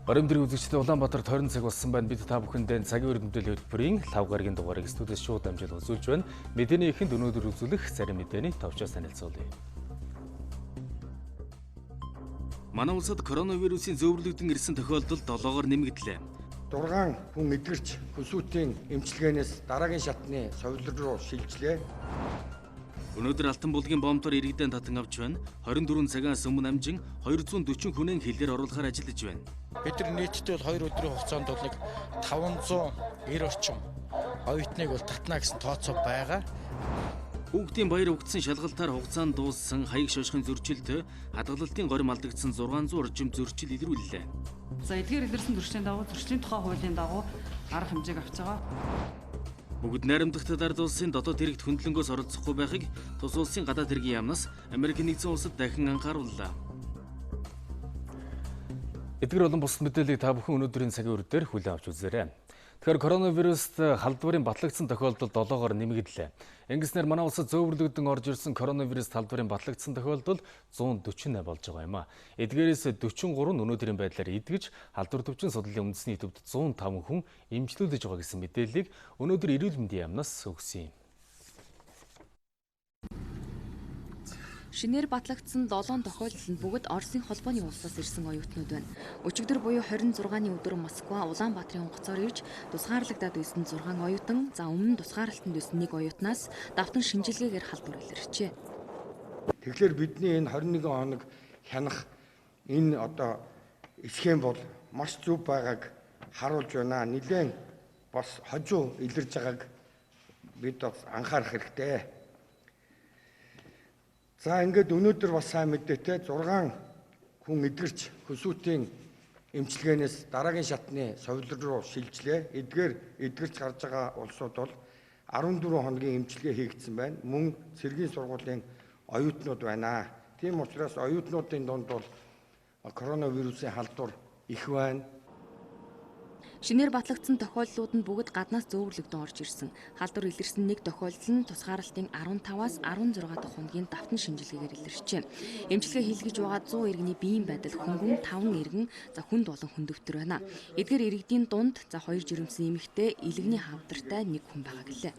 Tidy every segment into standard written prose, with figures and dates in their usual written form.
Баримтрын үзэгчдийн Улаанбаатарт 20 цаг болсон байна. Бид та бүхэндээ цагийн хүрд мэдээллийн хөтөлбөрийн 5 гарагийн дугаарыг студиэс шууд дамжуулан үзүүлж байна. Мэдээний эхэнд өнөөдөр үзүүлэх зарим мэдээний товчоос танилцуулъя. Манай улсад коронавирусын зөөвөрлөгдөн ирсэн тохиолдол 7-оор нэмэгдлээ. 6 хүн эдгэрч хөсүүтийн эмчилгээнээс дараагийн шатны совилор руу шилжлээ. Өнөөдөр Алтан булгийн бомбоор иргэдэн татан авч байна. 24 цагаас өмнө амжин 240 хүнээ хэлээр оруулахаар ажиллаж байна. Бид нар нийтдээ 2 өдрийн хугацаанд бол 590 орчим оюутныг бол татна гэсэн тооцоо байгаа. Хүүхдийн баяр угдсан шалгалтаар хугацаанд дууссан хаяг шошгын зөрчилд хадгалалтын горим алдагдсан 600 орчим зөрчил илрүүллээ. За эдгээр илэрсэн зөрчлийн дагуу зөрчлийн тухай хуулийн дагуу арга хэмжээг авч байгаа. Бүгд найрамдагтад ард улсын дотоод хэрэгт хөндлөнгөөс оролцохгүй байхыг тус улсын гадаад хэргийн яамнаас Америк нэгдсэн улсад дахин анхаарууллаа. Эдгээр олон бусад мэдээллийг та бүхэн өнөөдрийн цагийн үрдээр хүлээн авч үзээрэй. Тэгэхээр коронавируст халдварын батлагдсан тохиолдол 7-оор нэмэгдлээ. Ингэснээр манай улсад зөөвөрлөгдөн орж ирсэн коронавирус халдварын батлагдсан тохиолдол 148 болж байгаа юм а. Эдгээрээс 43 нь өнөөдрийн байдлаар идгэж халдвар төвчин судлалын үндэсний төвд 105 хүн эмчлүүлж байгаа гэсэн мэдээллийг өнөөдөр эрүүл мэндийн яамнаас өгсөн юм. Шинээр батлагдсан 7 тохиолдол нь бүгд Оросын холбооны улсаас ирсэн оюутнууд байна. Өчигдөр буюу 26-ны өдөр Москва Улаанбаатарын онгоцоор ирж тусгаарлагдаад байсан 6 оюутан, за өмнө тусгаарлалтанд байсан 1 оюутнаас давтан шинжилгээгээр халдвар илэрчээ. Тэгэхээр бидний энэ 21 хоног хянах энэ схем бол маш зөв байгааг харуулж байна. Нилээн бас хожуу илэрж байгааг бид бас анхаарах хэрэгтэй. За ингээд өнөөдөр бас сайн мэдээтэй 6 хүн эдгэрч хөсүүтийн эмчилгээнээс дараагийн шатны совилор руу шилжлээ. Эдгэрч гарч байгаа улсууд бол 14 хоногийн эмчилгээ хийгдсэн байна. Мөн Цагийн сургуулийн оюутнууд байна. Тийм учраас оюутнуудын дунд бол коронавирусын халдвар их байна. Шинээр батлагдсан тохиолдлууд нь бүгд гаднаас зөөвөрлөгдөн орж ирсэн. Халдвар илэрсэн 1 тохиолдол нь тусгаарлалтын 15-аас 16 дахь хоногийн давтан шинжилгээгээр илэрчээ. Эмчилгээ хийлгэж байгаа 100 иргэний биеийн байдал хөнгөн 5 иргэн хүнд болон хүндөвтөр байна. Эдгээр иргэдийн дунд 2 жирэмсэн эмэгтэй илэгний хавдартай 1 хүн байгаа гэлээ.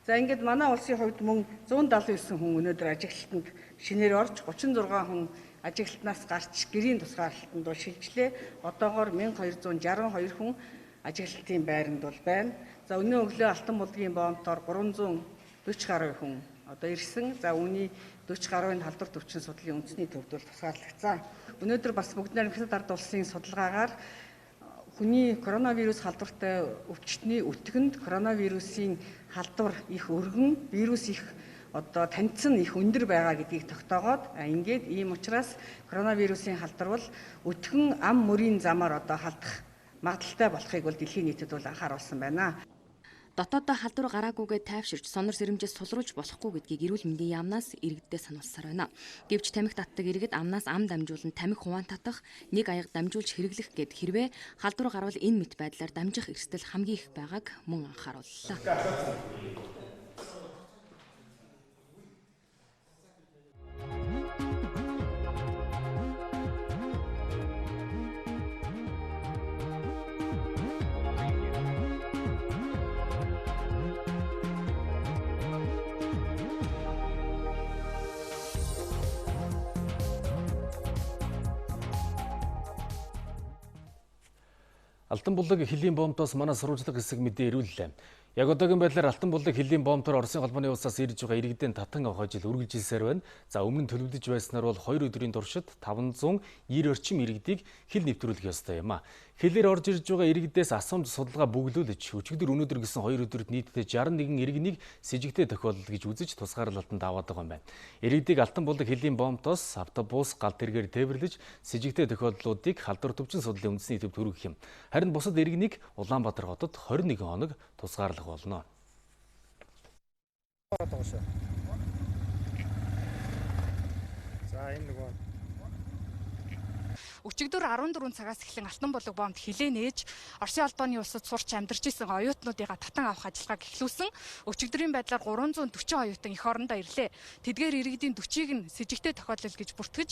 За ингээд манай улсын хувьд мөн 179 хүн өнөөдөр ажиглалтанд шинээр орж 36 хүн ажиглалтнаас гарч гэрийн тусгаарлалтанд шилжлээ. Одоогоор 1262 хүн ажиглалтын байранд бол байна. За өнөө өглөө Алтан булгийн бомбоор 340 гаруй хүн ирсэн. За үүний 40 гаруйн халдвар төвчин судлалын үндэсний төвд бол тусгаарлагдсан. Өнөөдөр бас бүгд найрамдагтад ард улсын судалгаагаар хүний коронавирус халдвартай өвчтний өтгөнд коронавирусын халдвар их өргөн, вирус их таньцсан их өндөр байгаа гэдгийг тогтоогоод ингээд ийм учраас коронавирусын халдвар бол өтгөн ам мөрийн замаар халдах магадaltaй болохыг бол дэлхийн нийтэд бол анхааруулсан байна. Дотооддоо халдвар гараагүйгээ тайвширч сонор сэрэмжээс сулруулж болохгүй гэдгийг эрүүл мэндийн яамнаас иргэддээ сануулсаар байна. Гэвч тамхи татдаг иргэд амнаас ам дамжуулан тамхи хуваан татах, нэг аяга дамжуулж хэрэглэх гэд хэрвээ халдвар гарвал энэ мэт байдлаар дамжих эрсдэл хамгийн их байгааг мөн анхаарууллаа. Алтан булаг хөлийн бомбоос манай сурвалжлага хэсэг мэдээ ирүүллээ. Яг одоогийн байдлаар Алтан булаг хөлийн бомбоор Оросын холбооны улсаас ирж байгаа иргэдийн татан авах ажил үргэлжилсээр байна. За өмнө нь төлөвлөж байснаар бол 2 өдрийн туршид 590 орчим иргэдийг хил нэвтрүүлэх ёстой юм а. Хэлээр орж ирж байгаа иргэдээс асуумж судалгаа бүглүүлж өчигдөр өнөөдөр гэсэн 2 өдөрт нийтдээ 61 иргэнийг с сэжигтэй тохиолдол гэж үзэж тусгаарлалтанд аваад байгаа юм байна. Иргэдийг Алтан булаг хөлийн бомбоос автобус галт тэргээр тээвэрлэж с сэжигтэй тохиолдлуудыг халдвар төвчин судлалын үндэсний төвд хүргэх юм. Харин бусад иргэнийг Улаанбаатар хотод 21 хоног тусгаарлах болно. За энэ нөгөө Өчигдөр 14 цагаас эхлэн Алтан булаг боомд хилээ нээж Оросын албаны улсад сурч амьдарч исэн оюутнуудыгаа татан авах ажиллагааг эхлүүлсэн. Өчигдрийн байдлаар 340 оюутан эх орондоо ирлээ. Тэдгээр иргэдийн 40-ыг нь с жигтэй тохиолдол гэж бүртгэж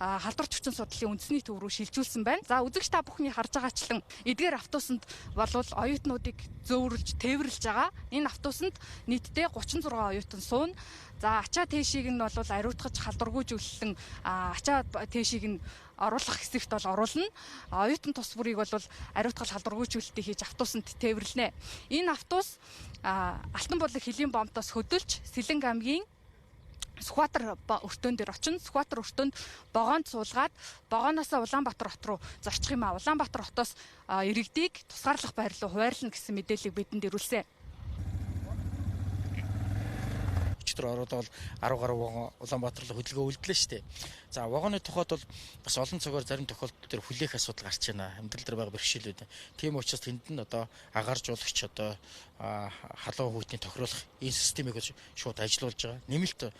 халдварч хүчин судлалын үндэсний төв рүү шилжүүлсэн байна. За үзэгч та бүхний харж байгаачлан эдгээр автобусанд болвол оюутнуудыг зөөвөрлж, тээвэрлж байгаа. Энэ автобусанд нийтдээ 36 оюутан сууна. За ачаа тээшийг нь бол ариутгаж халдваргүйжүүлэн ачаа тээшийг нь оруулах хэсэгт бол оруулна. Оюутан тус бүрийг бол ариутгал халдваргүйжүүлэлтийг хийж автобусанд тээвэрлэнэ. Энэ автобус Алтан булаг хилийн бомтоос хөдөлж Сэлэнг аймгийн Сүхбаатар өртөөн дээр очино. Сүхбаатар өртөөнд вагонд суулгаад вагоноосоо Улаанбаатар хот руу зорчих юм а. Улаанбаатар хотоос иргэдийг тусгаарлах байр руу хуваарлана гэсэн мэдээллийг бидэнд ирүүлсэн. Өчигдөр ороод бол 10 гаруй вагон Улаанбаатар руу хөдөлгөөн үлдлээ шүү дээ. За вагоны тухайд бол бас олон цагаар зарим тохиолдолд төр хүлээх асуудал гарч байна. Амьдрал дээр байгаа бэрхшээлүүд. Тийм учраас тэнд нь одоо агаар жуулагч одоо халуун хүүтний тохируулах энэ системийг шууд ажилуулж байгаа. Нэмэлт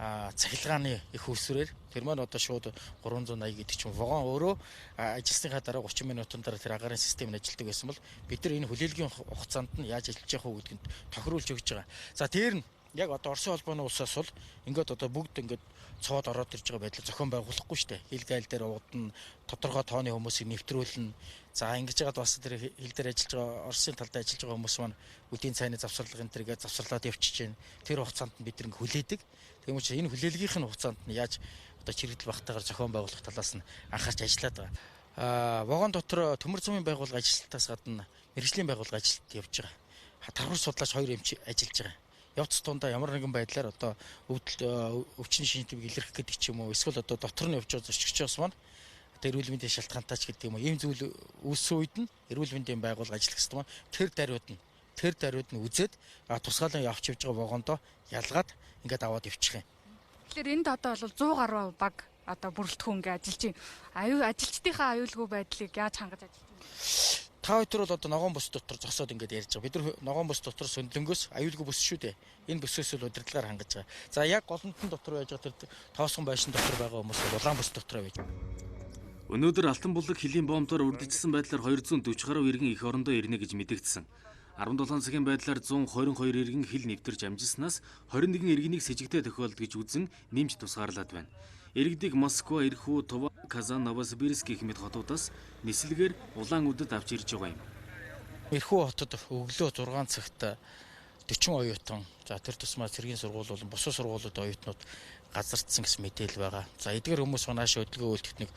цахилгааны их усрээр тэр маань одоо шууд 380 гэдэг чинь вагон өөрөө ажилласныхаа дараа 30 минутын дараа тэр агарын систем нь ажилладаг байсан бол бид нар энэ хүлээлгийн хугацаанд нь яаж ажиллаж явах уу гэдгийг тохируулж өгч байгаа. За тэр нь яг одоо Оросын холбооны улсаас бол ингээд одоо бүгд ингээд цоод ороод ирж байгаа байдлаар зохион байгуулахгүй шүү дээ. Хил гайл дээр уудна, тодорхой тооны хүмүүсийг нэвтрүүлнэ. За ингэж яагаад бас тэр хил дээр ажиллаж байгаа Оросын талдаа ажиллаж байгаа хүмүүс маань үдийн цайны завсарлага энэ төргээ завсарлаад явчихж байна. Тэр хугацаанд нь бид нэг хүлээдэг. Тийм учраас энэ хүлээлгийнх нь хугацаанд нь яаж одоо чирэгдэл багтаагаар зохион байгуулах талаас нь анхаарч ажиллаад байгаа. Вагон дотор төмөр зүйн байгууллага ажилтнаас гадна мэргэжлийн байгууллага ажилт явж байгаа. Давхар судлаач 2 эмч ажиллаж байгаа. Явц тундаа ямар нэгэн байдлаар одоо өвчин шинжлэхийг илэрхийлэх гэдэг ч юм уу эсвэл одоо дотор нь явж байгаа зорчигчоос маань одоо эрүүл мэндийн шалтгаантай ч гэдэг юм уу ийм зүйл үүссэн үед нь эрүүл мэндийн байгууллага ажиллах гэсэн маань тэр даруйд нь үзээд тусгаалan явж байгаа вагондоо ялгаад ингээд аваад явчих юм. Тэгэхээр энд одоо бол 100 гаруй баг одоо бүрэлдэхүүн ингээд ажиллаж байна. Ажилчдынхаа аюулгүй байдлыг яаж хангаж ажиллаж байна? Та хоёр бол одоо ногоон бус дотор зогсоод ингээд ярьж байгаа. Бид нар ногоон бус дотор сөндлөнгөөс аюулгүй бүс шүү дээ. Энэ бүсээс л удирдлагаар хангаж байгаа. За яг голомтон дотор байж байгаа тэр тоосгон байшин дотор байгаа хүмүүс бол улаан бус дотроо байж. Өнөөдөр Алтан булаг хилийн бомбоор үрдэгдсэн байдлаар 240 гаруй иргэн эх орондоо ирнэ гэж мэдэгдсэн. 17 цагийн байдлаар 122 иргэн хил нэвтэрж амжснаас 21 иргэнийг с жигтэй тохиолд гэж үзэн нэмж тусгаарлаад байна. Иргэдийг Москва, Ирхүү, Тува, Казан, Новосибирск гэх мэт хотуудаас нислэгээр Улаан-удад авч ирж байгаа юм. Ирхүү хотод өглөө 6 цагт 40 оюутан, за тэр тусмаа цэргийн сургууль болон бусад сургуулиуд оюутнууд газардсан гэсэн мэдээлэл байгаа. За эдгээр хүмүүс нааш хөдөлгөөн үйлдэхэд нэг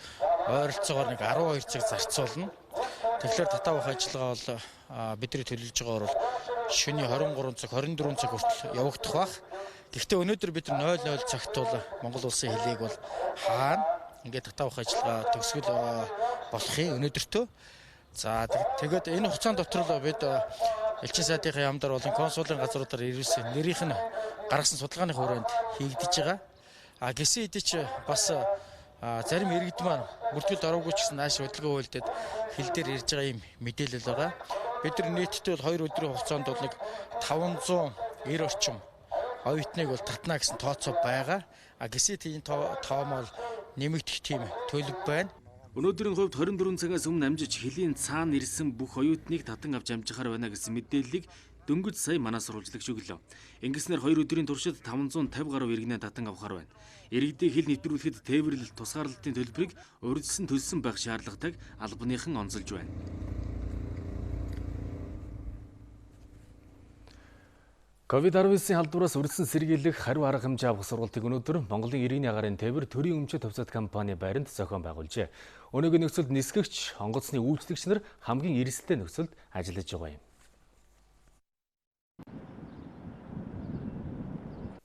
ойролцоогоор нэг 12 цаг зарцуулна. Тэгэхээр татаа авах ажиллагаа бол бидний төлөвлөж байгаагаар бол шөнийн 23 цаг, 24 цаг хүртэл явагдах байх. Гэхдээ өнөөдөр бид 00 цагт бол Монгол улсын хилийг бол хаана ингээд татаа авах ажиллагаа төгсгөл болохын өнөөдөртөө. За тэгээд энэ хугацаанд дотор л бид элчин сайдынхаа яамдаар болон консулын газруудаар ирсэн нэрийнх нь гаргасан судалгааны хүрээнд хийгдэж байгаа. Гэсэн хэдий ч бас зарим иргэд маань бүртгэл ороогүй ч гэсэн нааш хөдөлгөөн үйлдэл хил дээр ирж байгаа юм мэдээлэл байгаа. Бид нар нийтдээ бол 2 өдрийн хугацаанд бол нэг 590 орчим оюутныг бол татна гэсэн тооцоо байгаа. Гэсэн тийм тоомол нэмэгдэх тийм төлөв байна. Өнөөдрийн хувьд 24 цагаас өмнө амжиж хилийн цаана ирсэн бүх оюутныг татан авч амжихаар байна гэсэн мэдээллийг дөнгөж сая манай сурвалжлагч өглөө. Ингэснээр 2 өдрийн туршид 550 гаруй иргэнээ татан авахар байна. Иргэдийг хил нэвтрүүлэхэд тээвэрлэл тусгаарлалтын төлбөрийг урьдчилан төлсөн байх шаардлагатайг албаныхан онцолж байна. COVID-19-ийн халдвараас үргэлжлэн сэргийлэх хариу арга хэмжээ авах сургалтыг өнөөдөр Монголын иргэний агаарын тээвэр төрийн өмчөд төвцөд компани байранд зохион байгуулжээ. Өнөөгийн нөхцөлд нисгэгч, онгоцны үйлчлэгч нар хамгийн эрсдэлтэй нөхцөлд ажиллаж байгаа юм.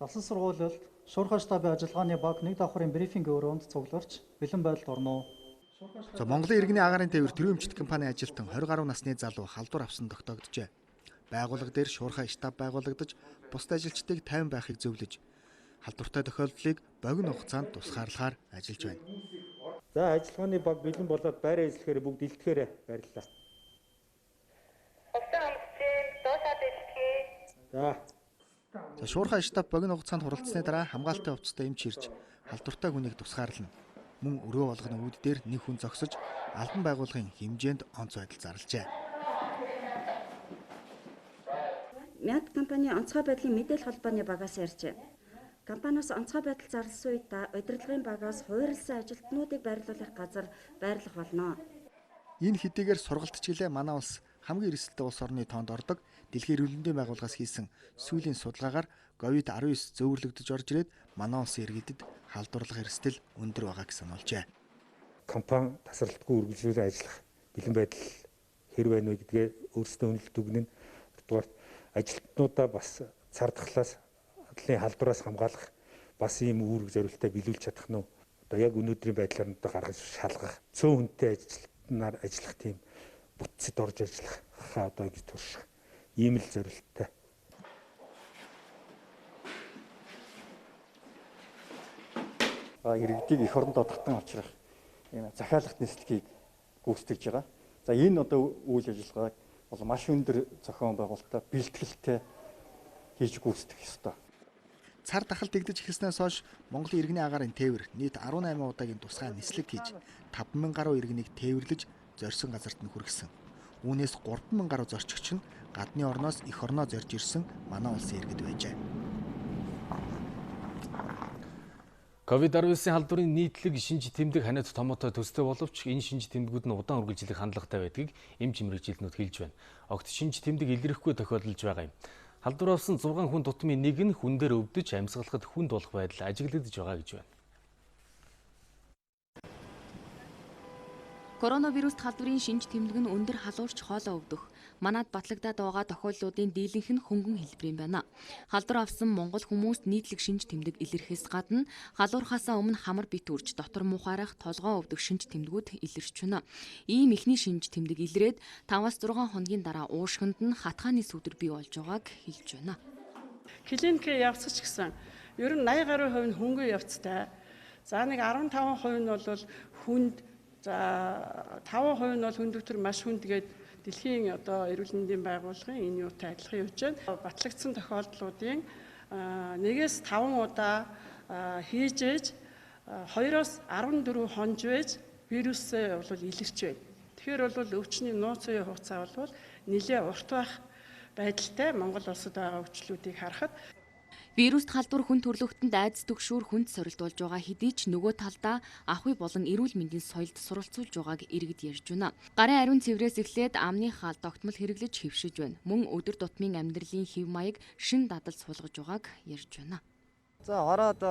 Дасан сургуулилд шуурхай штабын ажиллагааны баг нэг давхрын брифинг өрөөнд цугларч бэлэн байдалд орно. За Монголын иргэний агаарын тээвэр төрийн өмчөд компани ажилтан 20 гаруй насны залуу халдвар авсан тогтоогджээ. Байгууллага дээр шуурхай штаб байгуулагдаж, бусад ажилчдыг 50 байхыг зөвлөж, халдвартай тохиолдлыг богино хугацаанд тусгаарлахаар ажиллаж байна. За ажиллагааны баг бэлэн болоод байраа эзлэхээр бүгд илтгэхээр баярлалаа. За шуурхай штаб богино хугацаанд хуралдсны дараа хамгаалалтын хувцастай эмч ирж халдвартай хүнийг тусгаарлана. Мөн өрөө болгоны үүд дээр нэг хүн зогсож албан байгууллагын хэмжээнд онц байдал зарлажээ. Мяд компани онцгой байдлын мэдээлэл холбооны багаас ярьжээ. Компаниас онцгой байдал зарласан үед удирдлагын багаас хуурилсан ажилтнуудыг байрлуулах газар байрлах болно. Энэ хэдийгээр сургалт чиглэлээ манай улс хамгийн эрсдэлтэй улс орны тоонд ордог. Дэлхийн эрүүл мэндийн байгууллагаас хийсэн сүүлийн судалгаагаар COVID-19 зөөвөрлөгдөж орж ирээд манай улсын иргэдэд халдварлах эрсдэл өндөр байгаа гэсэн олжээ. Компани тасралтгүй үргэлжлүүлэн ажиллах бэлэн байдал хэр байна вэ гэдгээ өөрсдөө үнэлт өгнө. Хоёрдугаар ажилтнуудаа бас цардахлаас адлын халдвараас хамгаалах бас ийм үүрэг зорилттой биелүүлж чадах нь одоо яг өнөөдрийн байдлаар нь гаргаж шалгах, цөөн хүнтэй ажилтнаар ажиллах тийм бүтцэд орж ажиллах одоо гэж турших ийм л зорилттой. Иргэдийг эх орондоо татан авчрах энэ захиалгах нислэгийг гүйцэтгэж байгаа. За энэ одоо үйл ажиллагааг бол маш өндөр зохион байгуулалттай бэлтгэлтэй хийж гүйцэтгэх ёстой. Цар тахалт дэгдэж эхэлснээс хойш Монголын иргэний агаарын тээвэр нийт 18 удаагийн тусгай нислэг хийж 5,000 гаруй иргэнийг тээвэрлэж зорьсон газарт нь хүргэсэн. Үүнээс 3,000 гаруй зорчигч нь гадны орноос эх орноо зорж ирсэн манай улсын иргэд байжээ. COVID-19 халдварын нийтлэг шинж тэмдэг ханиад томоотой төстэй боловч энэ шинж тэмдгүүд нь удаан үргэлжлэх хандлагатай байдгийг эмч мэргэжилтнүүд хэлж байна. Огт шинж тэмдэг илэрхгүй тохиолдож байгаа юм. Халдвар авсан 6 хүн тутмын нэг нь хүн дээр өвдөж амьсгалахад хүнд болох байдал ажиглагдж байгаа гэж байна. Коронавируст халдварын шинж тэмдэг нь өндөр халуурч хоолоо өвдөх. Манад батлагдаад байгаа тохиолдлуудын дийлэнх нь хөнгөн хэлбэр юм байна. Халдвар авсан монгол хүмүүст нийтлэг шинж тэмдэг илэрхээс гадна халуурхаасаа өмнө хамар бит үрж дотор мухаарах толгоо өвдөх шинж тэмдгүүд илэрч байна. Ийм ихний шинж тэмдэг илрээд 5-6 хоногийн дараа уушгинд нь хатгааны сүдэр бий болж байгааг хэлж байна. Клиникээ явцч гэсэн ер нь 80 гаруй хувь нь хөнгөн явцтай. За нэг 15% нь бол хүнд, за 5% нь бол хүн дэвтэр маш хүндгээд дэлхийн одоо эрүүл мэндийн байгууллагын энэ юутай адилхан явж байна. Батлагдсан тохиолдлуудын 1-5 удаа хийж ээж 2-оос 14 хонж байж вирусээ бол илэрч байна. Тэгэхээр бол өвчний нууц үеийн хугацаа бол нэлээд урт байх байдалтай Монгол улсад байгаа өвчлүүдийг харахад вируст халдвар хүн төрлөختөнд айдас түгшүүр хүнд сорилдуулж байгаа хэдий ч нөгөө талдаа ахуй болон эрүүл мэндийн соёлд суралцуулж байгааг иргэд ярьж байна. Гарын ариун цэврээс эхлээд амны хаал тогтмол хэрэглэж хэвшиж байна. Мөн өдөр тутмын амьдралын хэв маяг шин дадал суулгаж байгааг ярьж байна. За ороод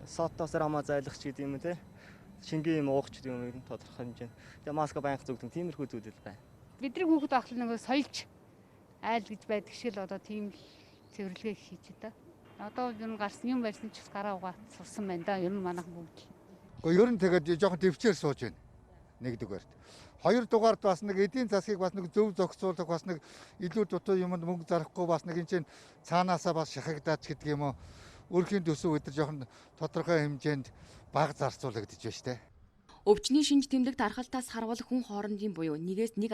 сотоос рамаа зайлах ч гэдэг юм те. Шингийн юм уух ч гэдэг юм тодорхой хэмжээнд. Тэгээ маска байнга зүгтэн тиймэрхүү зүйлэл байна. Бидний хүүхэд ахлаа нөгөө соёлж айл гэж байдаг шиг л одоо тийм цэвэрлэгээ хийж та. Одоо ер нь гарсан юм барьсан ч гараа угаад сурсан байна да. Ер нь манайх бүгд. Ер нь тэгээд жоохон төвчээр сууж байна. Нэгдүгээрт. Хоёрдугаарт бас нэг эдийн засгийг бас нэг зөв зохицуулах бас нэг илүү дутуу юмд мөнгө зарахгүй бас нэг энэ цаанаасаа бас шахагдаад ч гэдэг юм уу. Өөрхийн төсөв өдр жоохон тодорхой хэмжээнд бага зарцуулагдаж байна штэ. Өвчний шинж тэмдэг тархалтаас харвал хүн хоорондын буюу 1-1.5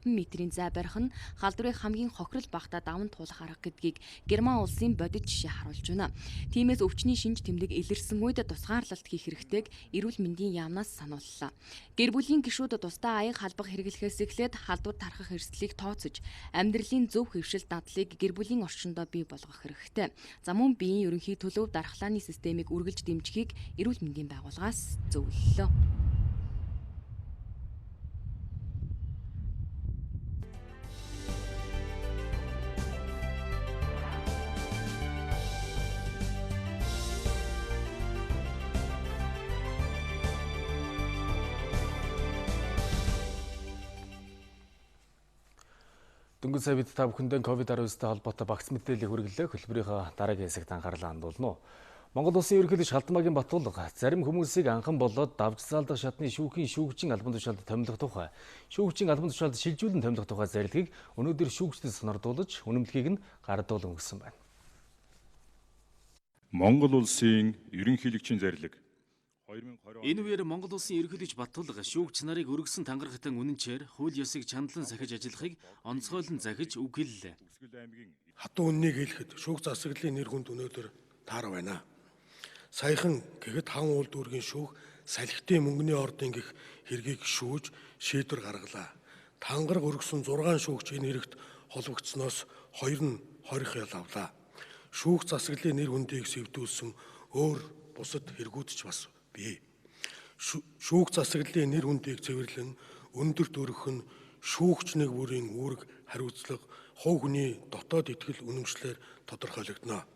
метрийн зай барих нь халдварыг хамгийн хохирол багтаа даван туулах арга гэдгийг Герман улсын бодит жишээ харуулж байна. Тиймээс өвчний шинж тэмдэг илэрсэн үед тусгаарлалт хийх хэрэгтэйг эрүүл мэндийн яамнаас санууллаа. Гэр бүлийн гишүүд тусдаа аяг халбах хэрэглэхээс эхлээд халдвар тархах эрсдлийг тооцож, амьдралын зөв хэвшил дадлыг гэр бүлийн орчиндөө бий болгох хэрэгтэй. За мөн биеийн ерөнхий төлөв дархлааны системийг үргэлж дэмжихийг эрүүл мэндийн байгууллагаас зөвлөлөө. Дөнгөж сая бид та бүхэндээ COVID-19-тэй холбоотой багц мэдээллийг хүргэлээ. Хөтөлбөрийнхөө дараагийн хэсэгт анхаарлаа хандуулна уу. Монгол улсын ерөнхийлөгч Халдмаагийн Батулга зарим хүмүүсийг анхан болоод давж залдах шатны шүүгчийн албан тушаалд томилох тухай, шүүгчийн албан тушаалд шилжүүлэн томилох тухай зарилгийг өнөөдөр шүүгчдэд сонирдуулж, үнэмлэхийг нь гардуулан өгсөн байна. Монгол улсын ерөнхийлөгчийн зарилэг. Энэ үеэр Монгол улсын ерөнхийлөгч Батулга шүүгч нарыг өргөсөн тангарагтан үнэнчээр хууль ёсыг чандлан сахиж ажиллахыг онцгойлон захиж үг хэллээ. Хатуу үннийг хэлэхэд шүүгч засаглалын нэр хүнд өнөөдөр таар байна. Саяхан гэхэд хан уул дүүргийн шүүх салхитын мөнгөний ордын гих хэргийг шүүж шийдвэр гаргалаа. Тангараг өргөсөн 6 шүүгч энэ хэрэгт холбогдсноос 2 нь хорих ял авлаа. Шүүх засаглалын нэр хүндийг сэвдүүлсэн өөр бусад хэрэгүүд ч бас бий. Шүүх засаглалын нэр хүндийг цэвэрлэн өндөрт өргөх нь шүүгч нэг бүрийн үүрэг хариуцлага хувь хүний дотоод итгэл үнэмшлэр тодорхойлогдно.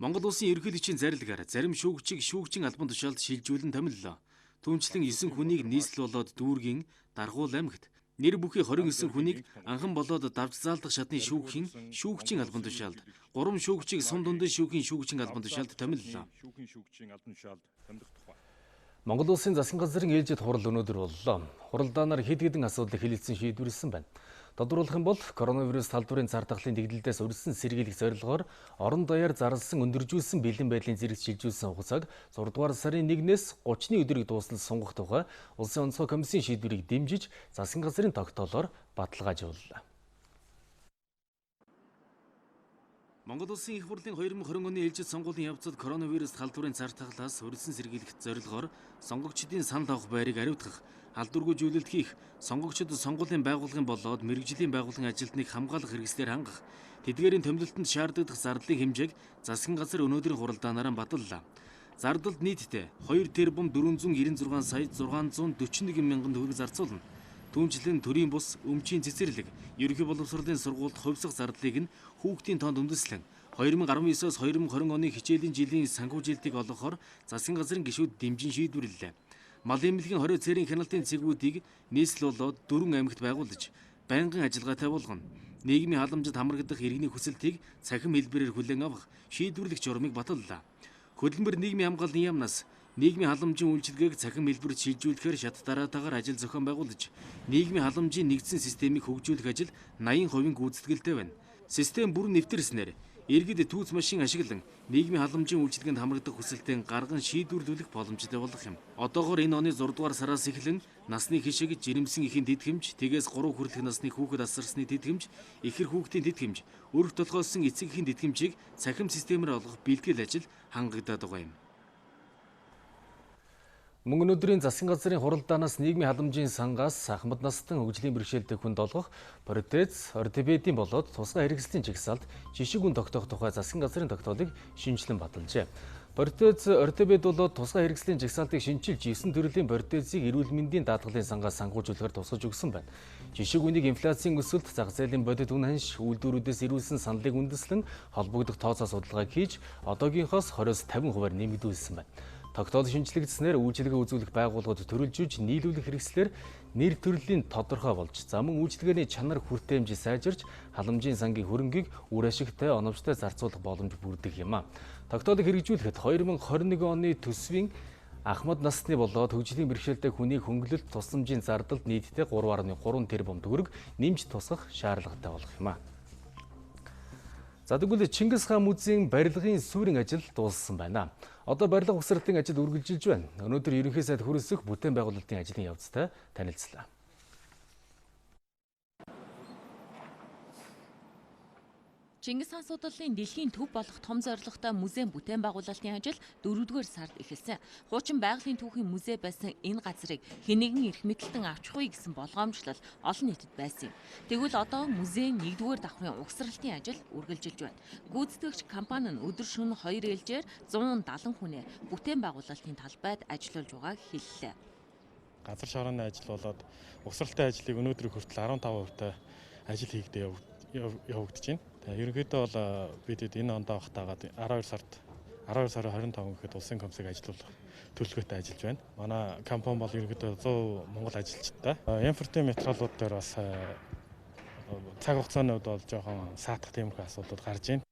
Монгол улсын ерөнхийлөгчийн зарилгаар зарим шүүгчийг шүүгчийн албан тушаалд шилжүүлэн томиллоо. Түүнчлэн 9 хүнийг нийслэл болоод дүүргийн Даргуул аймагт, нэр бүхий 29 хүнийг анхан болоод давж заалдах шатны шүүгчийн албан тушаалд, 3 шүүгчийг сум дундын шүүхийн шүүгчийн албан тушаалд томиллоо. Монгол улсын засгийн газрын ээлжид хурал өнөөдөр боллоо. Хуралдаанаар хэд хэдэн асуудлыг хэлэлцэн шийдвэрлсэн байна. Тодорхойлох юм бол коронавирус талбарын цар тахлын дэглэлдээс өрсөн сэргийлэх зорилгоор орон даяар зарласан өндөржүүлсэн бэлэн байдлын зэрэг шилжүүлсэн хугацааг 6 дугаар сарын 1-ээс 30-ны өдрийг дуустал сунгах тухай Улсын онцгой комиссийн шийдвэрийг дэмжиж засгийн газрын тогтоолоор баталгаажууллаа. Монгол улсын их хурлын 2020 оны ээлжид сонгуулийн явцад коронавирус талбарын цар тахлаас өрсөн сэргийлэх зорилгоор сонгогчдын санал авах байрыг ариутгах, халдваргүйжүүлэлт хийх, сонгогчдод сонгуулийн байгууллагын болоод мэргэжлийн байгууллагын ажилтныг хамгаалах хэрэгслээр хангах, тэдгээрийн томилолтод шаардлагадах зардлын хэмжээг засгийн газар өнөөдрийн хуралдаанаар баталлаа. Зардалд нийтдээ 2 тэрбум 496 сая 641 мянган төгрөг зарцуулна. Түүнчлэн төрийн бус, өмчийн цэцэрлэг, ерөнхий боловсролын сургуульд хувьсах зардлыг нь хүүхдийн тоонд үндэслэн 2019-с 2020 оны хичээлийн жилийн санхүүжилтийг олгохоор засгийн газрын гишүүд дэмжин шийдвэрлэлээ. Мал эмнэлгийн 20 цэрийн хяналтын цэгүүдийг нийслэл болоод 4 аймагт байгуулж, байнгын ажиллагаатай болгоно. Нийгмийн халамжид хамрагдах иргэний хүсэлтийг цахим хэлбэрээр хүлээн авах шийдвэрлэх журмыг баталлаа. Хөтөлбөр нийгмийн хамгааллын яамнаас нийгмийн халамжийн үйлчилгээг цахим хэлбэрт шилжүүлэхээр шат дараатаагаар ажил зохион байгуулж, нийгмийн халамжийн нэгдсэн системийг хөгжүүлэх ажил 80% гүйцэтгэлтэй байна. Систем бүрэн нэвтэрснээр иргэд түүц машин ашиглан нийгмийн халамжийн үйлчилгээнд хамрагдах хүсэлтэн гарган шийдвэрлэх боломжтой болох юм. Одоогоор энэ оны 6 дугаар сараас эхлэн насны хишиг, жирэмсэн эхийн тэтгэмж, тэгээс 3 хүртэлх насны хүүхэд асарсны тэтгэмж, ихэр хүүхдийн тэтгэмж, өрх толгойсон эцэг эхийн тэтгэмжийг цахим системээр олгох бэлтгэл ажил хангагдаад байгаа юм. Мөн өнөөдрийн засгийн газрын хуралдаанаас нийгмийн халамжийн сангаас ахмад настан хөгжлийн бэрхшээлтэй хүнд олгох протез, ортопедийн болоод тусгай хэрэгслийн жигсаалд жишиг үн тогтоох тухай засгийн газрын тогтоолыг шинжилэн баталжээ. Протез, ортопед болоод тусгай хэрэгслийн жигсаалтыг шинчилж 9 төрлийн протезийг эрүүл мэндийн даатгалын сангаас санхүүжүүлэхээр тусгаж өгсөн байна. Жишиг үнийг инфляцийн өсөлт, зах зээлийн бодит үн ханш, үйлдвэрүүдээс ирүүлсэн саналыг үндэслэн холбогдох тооцоо судалгааг хийж одоогийнхоос 20-50% нэмэгдүүлсэн байна. Тогтоол шинжлэгдснээр үйлчилгээ үзүүлэх байгууллагууд төрөлжиж нийлүүлэх хэрэгслэр нэр төрлийн тодорхой болж, замун үйлчилгээний чанар хүртээмж сайжирч, халамжийн сангийн хөрөнгийг үр ашигтай оновчтой зарцуулах боломж бүрдэх юм а. Тогтоолыг хэрэгжүүлэхэд 2021 оны төсвийн ахмад насны болоод хөгжлийн бэрхшээлтэй хүний хөнгөлөлт тусламжийн зардалд нийтдээ 3.3 тэрбум төгрөг нэмж тусгах шаардлагатай болох юм а. За тэгвэл Чингис хаан музейн барилгын суурин ажил дууссан байна. Одоо барилга угсралтын ажил үргэлжилж байна. Өнөөдөр ерөнхий сайд хүрэлцэх бүтээн байгуулалтын ажлын явцтай танилцлаа. Чингис хаан судлалын дэлхийн төв болох том зорилготой музейн бүтээн байгуулалтын ажил 4-р сард эхэлсэн. Хуучин байгалийн түүхийн музей байсан энэ газрыг хэнийгэн эрх мэдэлтэн авчих вэ гэсэн болгоомжлол олон нийтэд байсан юм. Тэгвэл одоо музейн 1-р давхрын угсралтын ажил үргэлжилж байна. Гүйцэтгэгч компани нь өдөр шөнө 2 ээлжээр 170 хүнээ бүтээн байгуулалтын талбайд ажиллуулж байгааг хэллээ. Газар шорооны ажил болоод угсралтын ажлыг өнөөдөр хүртэл 15% ажил хийгдээ явагдаж байна. Ерөнхийдөө бол бид энэ онд авахтаагаад 12 сарын 25 гэхэд улсын комиссыг ажилуулах төлөвлөгөөтэй ажиллаж байна. Манай компани бол ерөнхийдөө 100 монгол ажилчтай. Импортын материалууд дээр бас цаг хугацааны үед бол жоохон саатах тиймэрхүү асуудал гарч байна.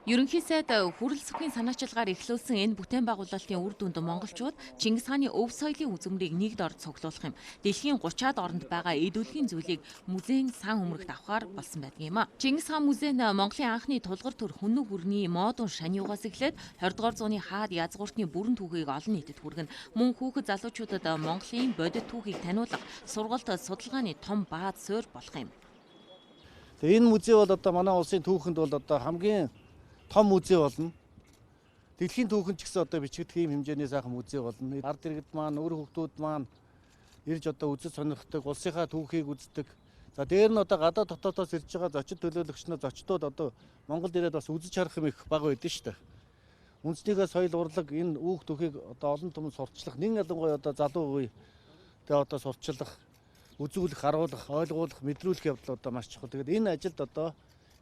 Ерөнхий сайд хүрэлцэхийн санаачилгаар эхлүүлсэн энэ бүтээн байгуулалтын үр дүнд монголчууд Чингис хааны өв соёлын үзмрийг нэгд орд цуглуулах юм. Дэлхийн 30-аад оронд байгаа эд өлгийн зүйлийг музейн сан өмнөгт авахар болсон байдаг юм а. Чингис хаан музей нь Монголын анхны тулгар төр хүннү хүрний модон шаниугаас эхлээд 20-р зууны хаад язгууртны бүрэн түүхийг олон нийтэд хүргэн мөн хүүхэд залуучуудад Монголын бодит түүхийг таниулах сургалт судалгааны том бааз суурь болох юм. Тэгээ энэ музей бол одоо манай улсын түүхэнд бол одоо хамгийн том музей болно. Дэлхийн түүхэн ч гэсэн одоо бичигдэх ийм хэмжээний сайхан музей болно. Ард иргэд маань, өөр хүүхдүүд маань ирж одоо үзэж сонирхдаг, улсынхаа түүхийг үздэг. За дээр нь одоо гадаад дотоодоос ирж байгаа зочид төлөөлөгчнөө зочдод одоо Монгол ирээд бас үзэж харах юм их бага байдэн шүү дээ. Үндэснийхээ соёл урлаг энэ үүх түүхийг одоо олон түмэнд сурталчлах, нэг ялангуяа одоо залуу үе тэгээ одоо сурталчлах, үзүүлэх, харуулах, ойлгуулах, мэдрүүлэх явдал одоо маш чухал. Тэгээд энэ ажилд одоо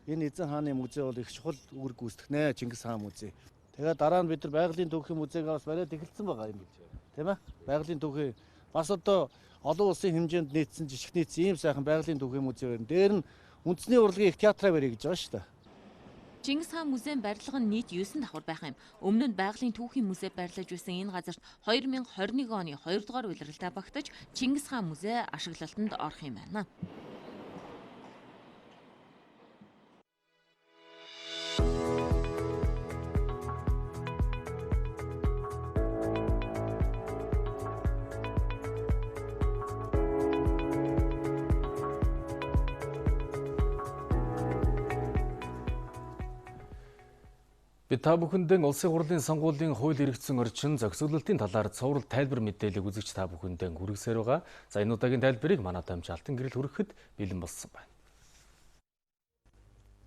энэ эзэн хааны музей бол их чухал үр гүйцэтгэнэ, Чингис хаан музей. Тэгээд дараа нь бид нар байгалийн түүхийн музейг бас бариад эхэлсэн байгаа юм гэж. Тийм ээ? Байгалийн түүхий бас одоо олон улсын хэмжээнд нийцсэн, жишг нийцсэн ийм сайхан байгалийн түүхийн музей байна. Дээр нь үндэсний урлагийн их театраа барья гэж байгаа шүү дээ. Чингис хаан музейн барилга нь нийт 9 давхар байх юм. Өмнө нь байгалийн түүхийн музей байрлаж байсан энэ газарт 2021 оны 2 дугаар улиралдаа багтаж Чингис хаан музей ашиглалтанд орох юм байна. Бид та бүхэндээ улсын хурлын сонгуулийн хууль эргэцсэн орчин зохицуулалтын талаар цовруул тайлбар мэдээлэл үзэгч та бүхэндээ хүргэсээр байгаа. За энэ удаагийн тайлбарыг манай таамж Алтан гэрэл хүрэхэд бэлэн болсон байна.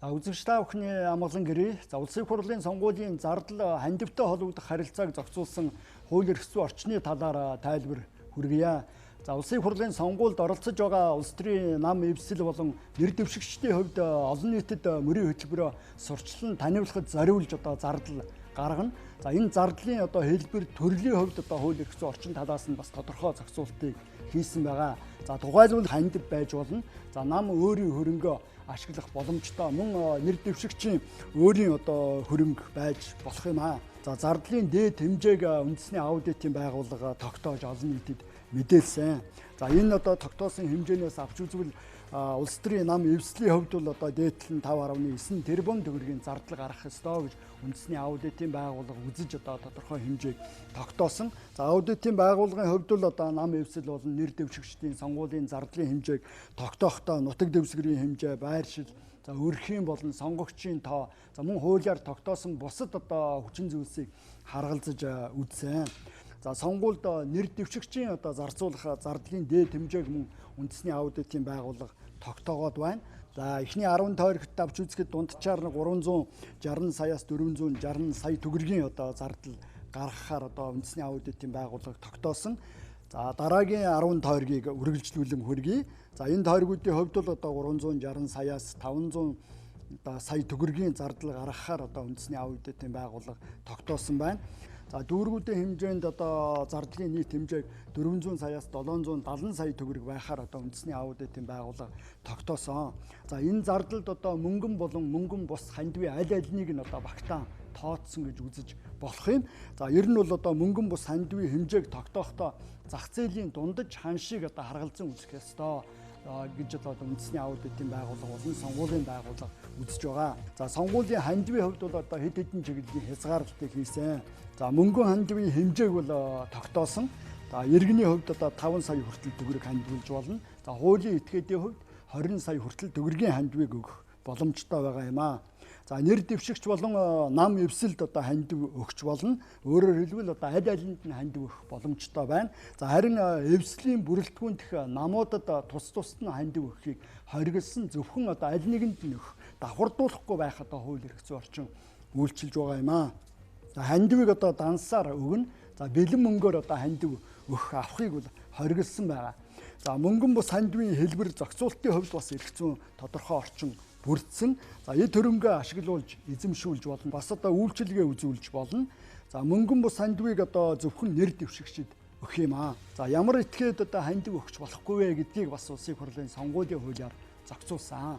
Үзэгч та бүхний амгалан гэрээ. За улсын хурлын сонгуулийн зардал хандивтай холбогдох харилцааг зохицуулсан хууль эргэцсэн орчны талаар тайлбар хүргье. За улсын хурлын сонгуульд оролцож байгаа улс төрийн нам эвсэл болон нэр дэвшигчдийн хувьд олон нийтэд мөрийн хөтөлбөрөөр сурчлан таниулахад зориулж одоо зардал гаргана. За энэ зардлын одоо хэлбэр төрлийн хувьд одоо хууль эрхцэн орчин талаас нь бас тодорхой зохицуултыг хийсэн байгаа. За тухайлбал хандив байж болно. За нам өөрийн хөрөнгөө ашиглах боломжтой, мөн нэр дэвшигчийн өөрийн одоо хөрөнгө байж болох юм аа. За зардлын дээд хэмжээг үндэсний аудитын байгууллага тогтоож олон нийтэд мэдээлсэн. За энэ одоо тогтоосон хэмжээнээс авч үзвэл улс төрийн нам эвслийн хувьд бол одоо дээдлэн 5.9 тэрбум төгрөгийн зардал гарах ёстой гэж үндэсний аудитын байгууллага үзэж одоо тодорхой хэмжээг тогтоосон. За аудитын байгууллагын хувьд бол одоо нам эвсэл болон нэр дэвшигчдийн сонгуулийн зардлын хэмжээг тогтоохдоо нутаг дэвсгэрийн хэмжээ, байршил, за өрхийн болон сонгогчийн тоо, за мөн хуулиар тогтоосон бусад одоо хүчин зүйлсийг харгалзаж үзсэн. За сонгуульд нэр дэвшигчийн одоо зарцуулах зардлын дээд хэмжээг мөн үндэсний аудитын байгууллага тогтоогоод байна. За эхний 10 тойрогт авч үзэхэд дунджаар 360 саяас 460 сая төгрөгийн одоо зардал гаргахаар одоо үндэсний аудитын байгууллага тогтоосон. За дараагийн 10 тойргийг үргэлжлүүлэн хүргэе. За энэ тойргуудын хувьд бол одоо 360 саяас 500 сая төгрөгийн зардал гаргахаар одоо үндэсний аудитын байгууллага тогтоосон байна. За дүүргүүдийн хэмжээнд одоо зардлын нийт хэмжээг 400 саяас 770 сая төгрөг байхаар одоо үндэсний аудитын байгууллага тогтоосон. За энэ зардалд одоо мөнгөн болон мөнгөн бус хандивын аль альнийг нь одоо багтаан тооцсон гэж үзэж болох юм. За ер нь бол одоо мөнгөн бус хандивын хэмжээг тогтоохдоо зах зээлийн дундаж ханшийг одоо харгалзан үзэх ёстой гэж одоо үндэсний аудитын байгууллага болон сонгуулийн байгууллага үзэж байгаа. За сонгуулийн хандивын хувьд бол одоо хэд хэдэн чиглэлийн хязгаарлалтыг хийсэн. За мөнгөн хандивын хэмжээг бол тогтоосон. За иргэний хувьд одоо 5 сая хүртэл төгрөг хандивуулж болно. За хуулийн этгээдийн хувьд 20 сая хүртэл төгрөгийн хандивыг өгөх боломжтой байгаа юм аа. За нэр дэвшигч болон нам эвсэлд одоо хандив өгч болно. Өөрөөр хэлбэл одоо аль алинд нь хандив өгөх боломжтой байна. За харин эвслийн бүрэлдэхүүнх намуудад тус тусад нь хандив өгөхийг хориглосон зөвхөн одоо аль нэгэнд нь өгөх давхардуулахгүй байх одоо хууль эрхцэн орчин үйлчилж байгаа юм аа. За хандивыг одоо дансаар өгнө. За бэлэн мөнгөөр одоо хандив өгөх авахыг бол хориглосон байгаа. За мөнгөн бус хандивын хэлбэр зохицуултын хувьд бас эрхцэн тодорхой орчин бүрдсэн. За эд хөрөнгөө ашиглуулж эзэмшүүлж болно. Бас одоо үйлчилгээ үзүүлж болно. За мөнгөн бус хандивыг одоо зөвхөн нэр дэвшигчид өгөх юм аа. За ямар этгээд одоо хандив өгч болохгүй вэ гэдгийг бас улсын хурлын сонгуулийн хуулиар зохицуулсан.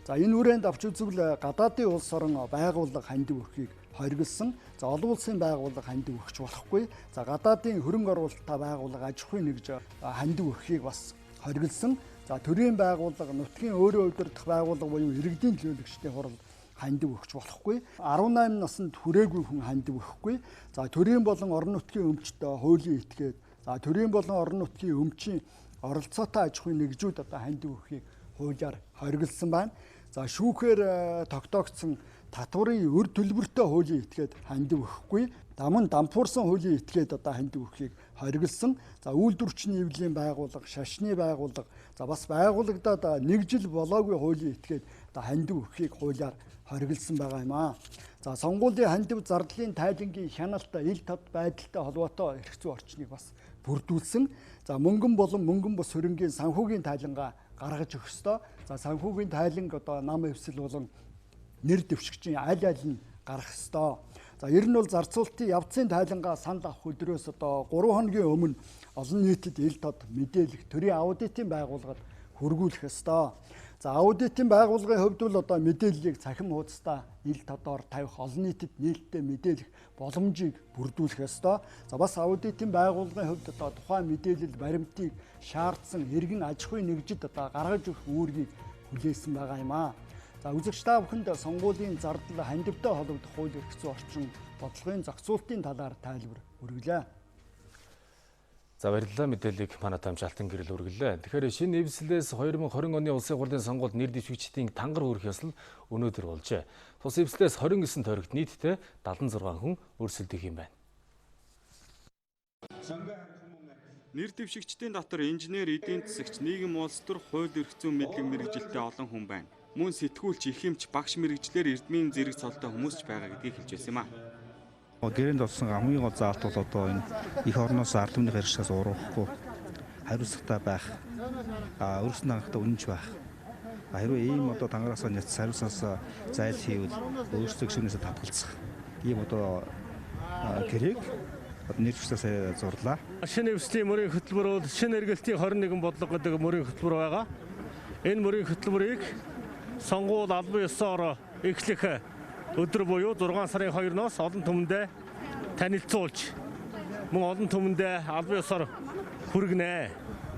За энэ үрээнд авч үзвэл гадаадын улс орон байгууллага хандив өгөхийг хориглосон. За олон улсын байгууллага хандив өгч болохгүй. За гадаадын хөрөнгө оруулалттай байгууллага аж ахуйн нэгж хандив өгөхийг бас хориглосон. За төрийн байгууллага, нутгийн өөрөө удирдах байгууллага буюу иргэдийн төлөөлөгчдийн хурал хандив өгч болохгүй. 18 наснд хүрээгүй хүн хандив өгөхгүй. За төрийн болон орон нутгийн өмчт хуулийн этгээд, за төрийн болон орон нутгийн өмчийн оролцоотой аж ахуйн нэгжүүд одоо хандив өгөхийг хуулиар хориглосон байна. За шүүхээр тогтоогдсон татварын өр төлбөртэй хуулийн этгээд хандив өгөхгүй, дамн дампуурсан хуулийн этгээд одоо хандив өгөхийг хориглосон. За үйлдвэрчний эвлэлийн байгууллага, шашны байгууллага, за бас байгууллагадад 1 жил болоогүй хуулийн этгээд одоо хандив өгөхийг хуулиар хориглосон байгаа юм аа. За сонгуулийн хандив зардлын тайлангийн хяналт ил тод байдалтай холбоотой эрх зүйн орчныг бас бүрдүүлсэн. За мөнгөн болон мөнгөн бус хөрөнгийн санхүүгийн тайлангаа гаргаж өгөх ёстой. За санхүүгийн тайланг одоо нам эвсэл болон нэр дэвшигчийн аль аль нь гарах ёстой. За ер нь бол зарцуулалтын явцын тайлангаа санд авах өдрөөс одоо 3 хоногийн өмнө олон нийтэд ил тод мэдээлэх төрийн аудитын байгууллагад хөргүүлэх ёстой. За аудитын байгууллагын хувьд бол одоо мэдээллийг цахим хуудастай ил тодоор тавих, олон нийтэд нээлттэй мэдээлэх боломжийг бүрдүүлэх ёстой. За бас аудитын байгууллагын хувьд одоо тухайн мэдээлэл баримтыг шаардсан иргэн аж ахуйн нэгжид одоо гаргаж өгөх үүргийг хүлээсэн байгаа юм аа. За үзэгч та бүхэнд сонгуулийн зардал хандивтай холбогдох хууль эрх зүйн орчин бодлогын зохицуулалтын талаар тайлбар өргөлээ. За баярлалаа, мэдээллийг манай таамж Алтан гэрэл өргөлөө. Тэгэхээр шинэ эвслээс 2020 оны улсын хурлын сонгуульд нэр дэвшигчдийн тангар хүрэх ёслол өнөөдөр болжээ. Тус эвслээс 29 тойрогт нийтдээ 76 хүн өрсөлдөх юм байна. Нэр дэвшигчдийн дотор инженер, эдийн засагч, нийгэм улс төр, хууль эрх зүйн мэдлэг мэргэжилтэй олон хүн байна. Мөн сэтгүүлч, ихэмч, багш мэргэжлэр эрдмийн зэрэг цолтой хүмүүс ч байгаа гэдгийг хэлж байсан юм аа. Гэрээнд болсон хамгийн гол заалт бол одоо энэ их орноос ард түмний харьцаас уруухгүй хариуцлагатай байх, өөрснөө хангалттай үнэнч байх. Хэрвээ ийм одоо тангараасаа няц хариуцаас зайл хийвэл өөрсдөө гişүнээсээ татгалзах. Ийм одоо гэрээг нэр дэвшигчдээс зурлаа. Шинэ эвслийн мөрийн хөтөлбөр бол шинэ эргэлтийн 21 бодлого гэдэг мөрийн хөтөлбөр байгаа. Энэ мөрийн хөтөлбөрийг сонгуул албан ёсоор эхлэх өдөр буюу 6 сарын 2-ноос олон түмэндээ танилцуулж мөн олон түмэндээ албан ёсоор хүргэнэ.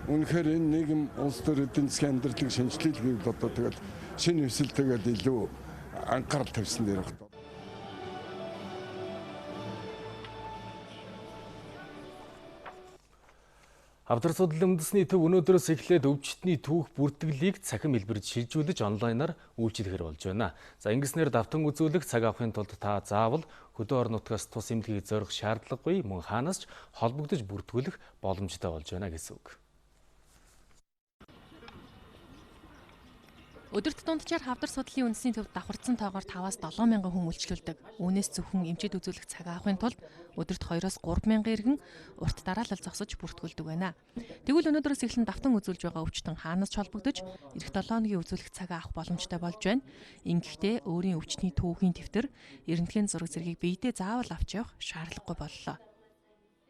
Үнэхээр энэ нийгэм улс төр эдийн засгийн амьдралыг шинжилэл хийвэл одоо тэгэл шинэ эвсэлтэйгээр илүү анхаарал тавьсан дээр байна. Авдар судлалын үндэсний төв өнөөдрөөс эхлээд өвчтний түүх бүртгэлийг цахим хэлбэрт шилжүүлж онлайнаар үйлчлэхээр болж байна. За ингэснээр давтан үзүүлэх цаг авахын тулд та заавал хөдөө орон нутгаас тус эмнэлгийг зорих шаардлагагүй, мөн хаанаас ч холбогдож бүртгүүлэх боломжтой болж байна гэсэн үг. Өдөрт дунджаар Авдар судлалын үндэсний төвд давхарцсан тоогоор 5-аас 7,000 хүн үйлчлүүлдэг. Үүнээс зөвхөн эмчид үзүүлэх цаг авахын тулд өдөрт 2-оос 3,000 иргэн урт дараалал зогсож бүртгүүлдэг байна. Тэгвэл өнөөдрөөс эхлэн давтан үзүүлж байгаа өвчтөн хаанаас ч холбогдож эх 7 хоногийн үзүүлэх цаг авах боломжтой болж байна. Ингэхдээ өөрийн өвчтний түүхийн дэвтэр, эрдэнэтгэн зураг зэргийг биедээ заавал авч явах шаардлагагүй боллоо.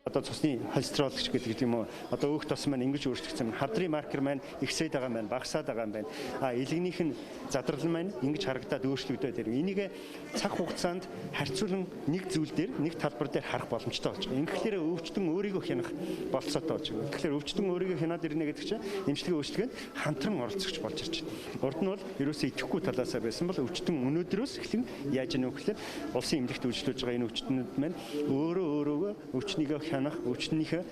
Одоо цусны холестерол гэдэг юм уу? Одоо өөх тос маань ингэж өөрчлөгдсөн. Хадрын маркер маань ихсээд байгаа юм байна, багасаад байгаа юм байна. Илгнийх нь задрал маань ингэж харагдаад өөрчлөгдөд ирнэ. Энийг цаг хугацаанд харьцуулан нэг зүйл дээр, нэг талбар дээр харах боломжтой болж байгаа. Ингэхлээр өвчтөн өөрийгөө хянах болцоотой болж байгаа. Тэгэхээр өвчтөн өөрийгөө хянаад ирнэ гэдэг чинь эмчилгээ үйлчлэгэнд хамтран оролцогч болж ирж байна. Урд нь бол ерөөсөө идэхгүй талаасаа байсан бол өвчтөн өнөөдрөөс эхлэн яаж ийнө гэхээр улсын эмнэлэгт үйлчлүүлж байгаа энэ өвчтнүүд маань өөрөөгөө өвчнийгөө хянах, өвчтнийхээ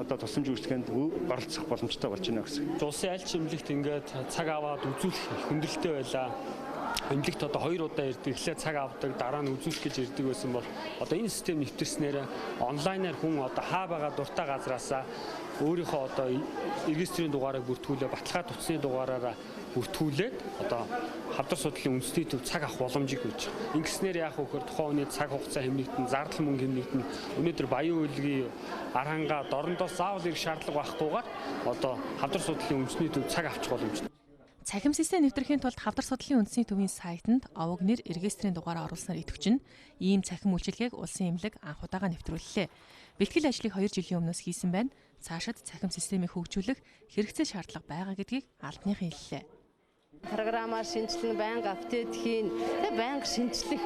одоо тусламж үйлчлэгэнд оролцох боломжтой болж байна гэсэн. Улсын аль ч эмнэлэгт ингээд цаг аваад үзүүлэх хүндрэлтэй байлаа. Эмнэлэгт одоо 2 удаа ирдэг, эхлээд цаг авдаг, дараа нь үзүүлэх гэж ирдэг байсан бол одоо энэ систем нэвтэрснээр онлайнаар хүн одоо хаа байгаа дуртай газраасаа өөрийнхөө одоо регистрийн дугаарыг бүртгүүлээ, баталгаа утасны дугаараараа бүртгүүлээд одоо Авдар судлалын үндэсний төв цаг авах боломжийг өгч байгаа. Ингэснээр яах вэ гэхээр тухайн хүний цаг хугацаа хэмнэгдэн, зардал мөнгө хэмнэгдэн өнөөдөр баян үйлгийн архангаа дорндоос заавал ирэх шаардлага байхгүйгээр одоо Авдар судлалын үндэсний төв цаг авчих боломжтой. Цахим систем нэвтрэхийн тулд Авдар судлалын үндэсний төвийн сайтанд овог нэр, регистрийн дугаараа оруулснаар идэвхжин ийм цахим үйлчилгээг улсын эмнэлэг анх удаага нэвтрүүллээ. Бэлтгэл ажлыг 2 жилийн өмнөөс хийсэн байна. Цаашид цахим системийг хөгжүүлэх хэрэгцээ шаардлага байгаа гэдгийг албаныхан хэллээ. Програмаар шинжилэн байнга апдейт хийн, байнга шинжлэх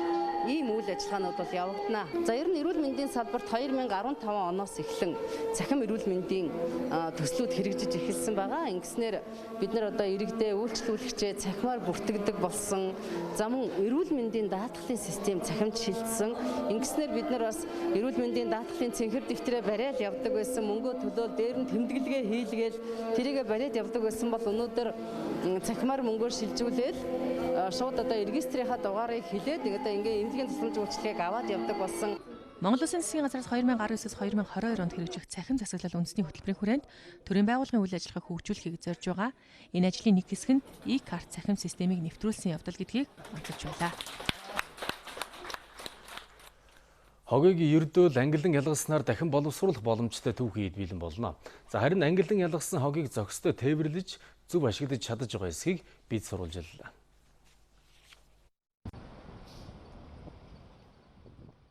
ийм үйл ажиллагаанууд бол явагдана. За ер нь эрүүл мэндийн салбарт 2015 оноос эхлэн цахим эрүүл мэндийн төслүүд хэрэгжиж эхэлсэн байгаа. Ингэснээр бид нар одоо иргэдээ үйлчлүүлэгчээ цахимаар бүртгэдэг болсон. За мөн эрүүл мэндийн даатгалын систем цахимд шилжсэн. Ингэснээр бид нар бас эрүүл мэндийн даатгалын цэнхэр дэвтрээ бариад явдаг байсан. Мөнгөө төлөөл дээр нь тэмдэглэгээ хийлгээл тэрийгэ бариад явдаг байсан бол өнөөдөр цахимаар мөнгөөр шилжүүлээд шууд одоо регистрийнхаа дугаарыг хэлээд одоо ингээ эмнэлгийн тусламж үйлчилгээг аваад явдаг болсон. Монгол Улсын засгийн газраас 2019-с 2022 онд хэрэгжих цахим засаглал үндэсний хөтөлбөрийн хүрээнд төрийн байгууллагын үйл ажиллагааг хөгжүүлэхийг зорж байгаа. Энэ ажлын нэг хэсэг нь e-карт цахим системийг нэвтрүүлсэн явдал гэдгийг онцолж байлаа. Хогийг ердөө ангилан ялгаснаар дахин боловсруулах боломжтой түүхий бэлэн болно. За харин ангилан ялгасан хогийг зохистой тээвэрлэж зөв ашиглаж чадаж байгаа эсхийг бид сурвалжлаа.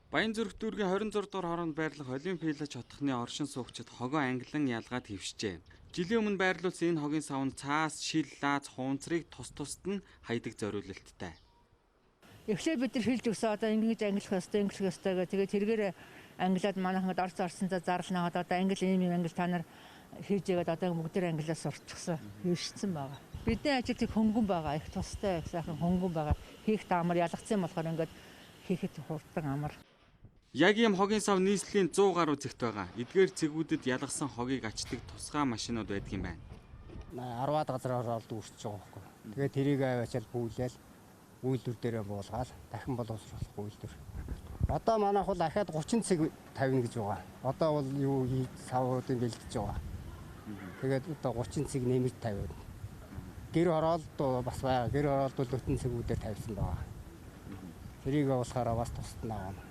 Баянзүрх дүүргийн 26 дугаар хороонд байрлах Олимпиалч хотхны оршин суугчид хогоо ангилан ялгаад хэвшжээ. Жилийн өмнө байрлуулсан энэ хогийн савнд цаас, шил, лааз, хуунцрыг тус тусад нь хайдаг зориулалттай. Эхлээд бид нар шилж өгсөн одоо ингэж ангилах ёстой гэх тэгээд тэргээр ангилаад манайхан орцсон зарлнаад одоо ангил ийм ангил та нар хийж яагаад одоо бүгдээр ангилаас сурчсан хэвшсэн байгаа. Бидний ажил их хөнгөн байгаа, их тустай сайхан хөнгөн байгаа. Хийх таамар ялгцсан болохоор ингээд хийхэд хурдан амар. Яг ийм хогийн сав нийслэлийн 100 гаруй зэгт байгаа. Эдгээр цэгүүдэд ялгсан хогийг ачдаг тусгай машинууд байдаг юм байна. 10-аад газараар олд үүсэж байгаа байхгүй. Тэгээд тэрийг аваачаал бүүлээл үйлдвэр дээрээ буулгаад дахин боловсруулах үйлдвэр. Одоо манайх бол ахаад 30 цэг тавина гэж байгаа. Одоо бол юу савуудыг бэлдэж байгаа. Тэгээд одоо 30 цэг нэмж тавина. Гэр хороолт бас байгаа. Гэр хороолт бол бүтэн цэгүүдээр тавьсан байгаа. Тэрийг уусахаараа бас тусдана.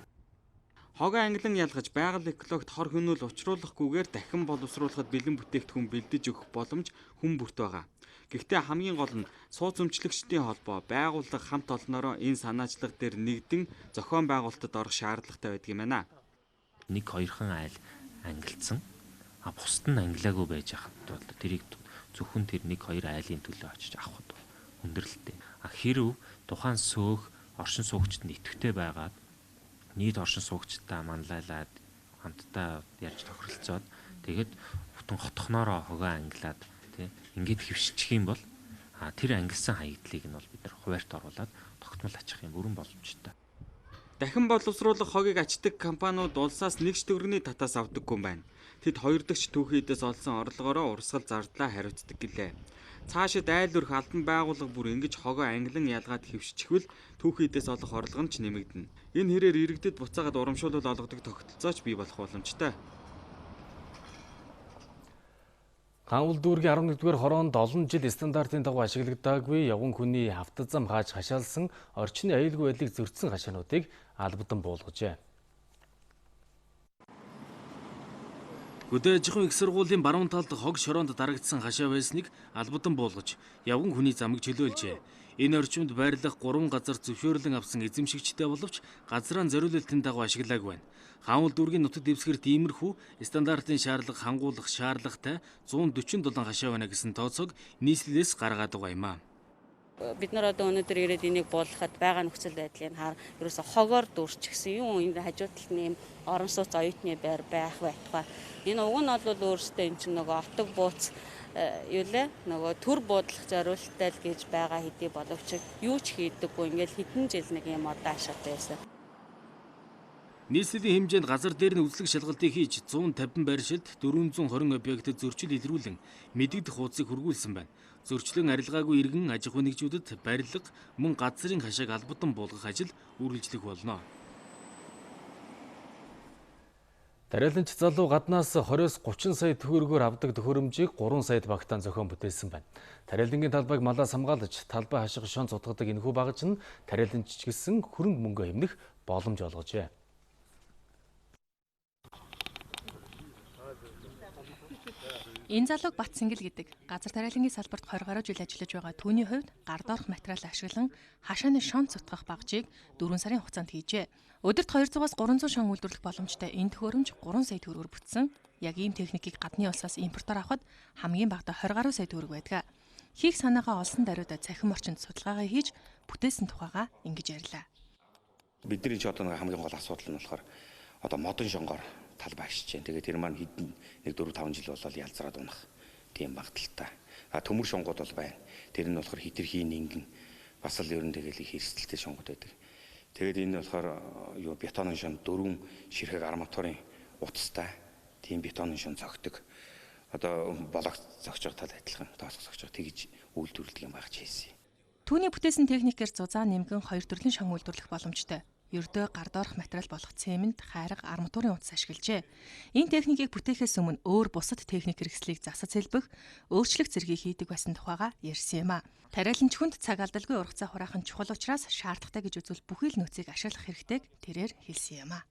Хогоо ангилан ялгаж байгаль экологт хор хөнөөл учруулахгүйгээр дахин боловсруулахад бэлэн бүтээгдэхүүн бэлдэж өгөх боломж хүн бүрт байгаа. Гэхдээ хамгийн гол нь сууц өмчлөгчдийн холбоо байгууллага хамт олноороо энэ санаачлага дээр нэгдэн зохион байгуулалтад орох шаардлагатай байдаг юм байна. Нэг хоёрхан айл ангилцсан. Бусд нь ангилаагүй байж хахад бол тэрийг зөвхөн тэр нэг хоёр айлын төлөө очиж авахд хүндрэлтэй. Хэрв тухайн сөөх оршин суугчид нь идэвхтэй байгаад нийт оршин суугчдаа манлайлаад хамтдаа ярьж тохиролцоод тэгээд бүтэн хотхноороо хогоо ангилаад тий ингээд хөвшчих юм бол тэр ангилсан хаягдлыг нь бол бид нар хуваарьт оруулаад тогтмол ачих юм бүрэн боломжтой. Дахин боловсруулах хогийг ачдаг компаниуд улсаас нэгж төгрөгийн татаас авдаггүй юм байна. Тэд хоёр дахь түүхийдээс олсон орлогоороо урсгал зардлаа хариуцдаг гэлээ. Цаашид айл өрх албан байгууллага бүр ингэж хогоо ангилан ялгаад хэвшчихвэл түүхийдээс олох орлого нь ч нэмэгдэнэ. Энэ хэрээр иргэдэд буцаагаад урамшуулал олгодог тогтолцооч бий болох боломжтой. Хангул дүүргийн 11-р хороонд олон жил стандартын дагуу ашиглагдаагүй явган хүний хавтад зам хааж хашаалсан орчны аюулгүй байдлыг зөрчсөн хашаануудыг албадан буулгажээ. Хөдөө аж ахуйн их сургуулийн баруун талд хог шороонд дарагдсан хашаа байсныг албадан буулгаж, явган хүний замыг чөлөөлжээ. Энэ орчимд байрлах 3 газар зөвшөөрлөн авсан эзэмшигчтэй боловч газраа зориулалтын дагуу ашиглаагүй байна. Хангул дүүргийн нутаг дэвсгэрт иймэрхүү стандартын шаардлага хангуулах шаардлагатай 147 хашаа байна гэсэн тооцоог нийслэлээс гаргаад байгаа юм аа. Бид нар одоо өнөөдөр ирээд энийг буулгахад байгаа нөхцөл байдлыг хараа ерөөсө хогоор дүүрчихсэн юм энэ хажуу талд нэм орон сууц оюутны байр байх байтугай. Энэ уг нь бол өөрөөсөө эн чинь нөгөө отог бууц юу лээ нөгөө төр буудлах зориулалттай л гэж байгаа хэдий боловч юу ч хийдэггүй ингээл хэдэн жил нэг юм одоо ашигтай байсан. Нийслэлийн хэмжээнд газар дээр нь үзлэг шалгалтыг хийж 150 байршилд 420 объектэд зөрчил илрүүлэн мэдэгдэх хуудсыг хургуулсан байна. Зөрчлөн арилгаагүй иргэн аж ахуй нэгжүүдэд барилга мөн газрын хашааг албадан буулгах ажил үргэлжлэх болно. Тариаланч залуу гаднаас 20-с 30 сая төгрөгөөр авдаг төхөөрөмжийг 3 саяд багтаан зохион бүтээсэн байна. Тариалангийн талбайг малаас хамгаалж, талбай хашиг шон цутгадаг энэхүү багаж нь тариаланч гэсэн хөрөнгө мөнгө хэмнэх боломж олгожээ. Энэ залууг Бат Сэнгэл гэдэг газар тариалангийн салбарт 20 гаруй жил ажиллаж байгаа түүний хувьд гар доорх материал ашиглан хашааны шон цутгах багажийг 4 сарын хугацаанд хийжээ. Өдөрт 200-аас 300 шон үйлдвэрлэх боломжтой энэ төхөөрөмж 3 сая төгрөгөөр бүтсэн. Яг ийм техникийг гадны улсаас импортоор авахд хамгийн багадаа 20 гаруй сая төгрөг байдаг. Хийх санаагаа олсон даруйда цахим орчинд судалгаагаа хийж бүтээсэн тухайгаа ингэж ярьлаа. Бидний ч одоо хамгийн гол асуудал нь болохоор одоо модон шонгоор талбай ашиж जैन. Тэгээд тэр маань хэдэн 4-5 жил болол ялзраад унах тийм багталтай. Төмөр шонгууд бол байна. Тэр нь болохоор хитрхийн ингэн бас л ерөн тэгэл их эрсдэлтэй шонгууд байдаг. Тэгээд энэ болохоор юу бетонын шон 4 ширхэг арматурын утастай тийм бетонын шон зогтөг. Одоо блок зогсож байгаа тал адилхан тоосох зогсож байгаа тэгж үйлдвэрлэдэг юм багч хийсэн. Түүний бүтээсэн техникээр зузаан нэмгэн 2 төрлийн шон үйлдвэрлэх боломжтой. Ердөө гар доорх материал болох цемент, хайрга, арматурын утас ашиглажээ. Энэ техникийг бүтээхээс өмнө өөр бусад техник хэрэгслийг засаж хэлбэх, өөрчлөх зэргийг хийдэг байсан тухайга ярьсан юм а. Тариаланч хүнд цаг алдалгүй ургацаа хураахан чухал учраас шаардлагатай гэж үзвэл бүхий л нөөцийг ашиглах хэрэгтэйг тэрээр хэлсэн юм а.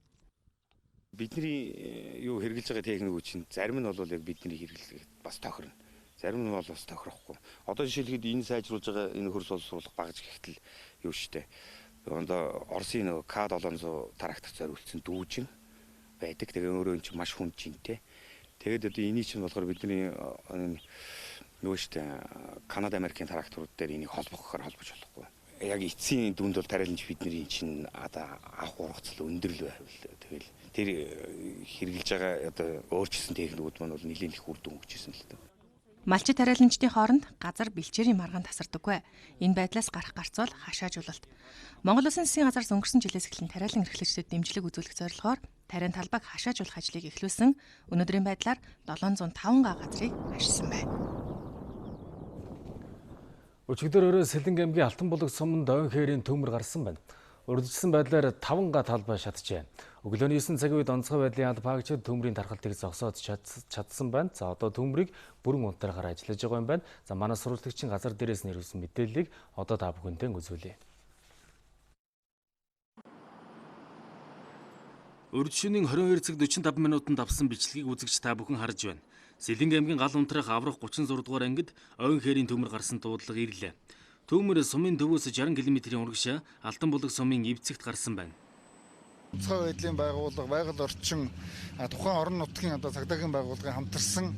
Бидний юу хэрэгжилж байгаа техникүүд чинь зарим нь бол яг бидний хэрэглэхэд бас тохирно. Зарим нь бол бас тохирохгүй. Одоо жишээлбэл энэ сайжруулж байгаа энэ хөрс боловсруулах багж гэхтэл юу штэ. Оросын нөгөө К700 трактор зориулсан дүүжин байдаг. Тэгээ өөрөө энэ чинь маш хүнд жинтэй. Тэгээд одоо энийг чинь болохоор бидний юу штэ Канада, Америкийн тракторууд дээр энийг холбохоор холбож болохгүй. Яг эцсийн дүнд бол тариаланч бидний чинь одоо авах ургацал өндөр л байвал тэгэл тэр хэрэгжилж байгаа одоо өөрчлөсөн техникүүд маань бол нэлийн их үр дүн өгчээсэн л дээ. Малчит тариаланчдын хооронд газар бэлчээрийн маргаан тасардаггүй. Энэ байдлаас гарах гарцвал хашаажуулалт. Монгол Улсын засгийн газраас өнгөрсөн жилээс эхлэн тариалан эрхлэгчдэд дэмжлэг үзүүлэх зорилгоор тариан талбайг хашаажуулах ажлыг эхлүүлсэн. Өнөөдрийн байдлаар 705 га газрыг ашигласан байна. Өчигдөр өрөө Сэлэнг аймгийн Алтанбулаг суманд ойн хээрийн төмөр гарсан байна. Урдчилсан байдлаар 5 га талбай шатжээ. Өглөөний 9 цагийн үед онцгой байдлын албаагчид төмрийн тархалтыг зогсоод чадсан байна. За одоо төмрийг бүрэн унтраахаар ажиллаж байгаа юм байна. За манай сурвалжлагчийн газар дээрээс нэрвсэн мэдээллийг одоо та бүхэнтэй үзүүлье. Урдшинийн 22 цаг 45 минутанд авсан бичлэгийг үзэгч та бүхэн харж байна. Сэлэнг аймгийн гал унтраах аврах 36 дугаар ангид ойн хээрийн төмөр гарсан дуудлага ирлээ. Төмөр сумын төвөөс 60 км-ийн урагшаа Алтанбулаг сумын эвцэгт гарсан байна. Онцгой байдлын байгууллага, байгаль орчин, тухайн орон нутгийн цагдаагийн байгууллагын хамтарсан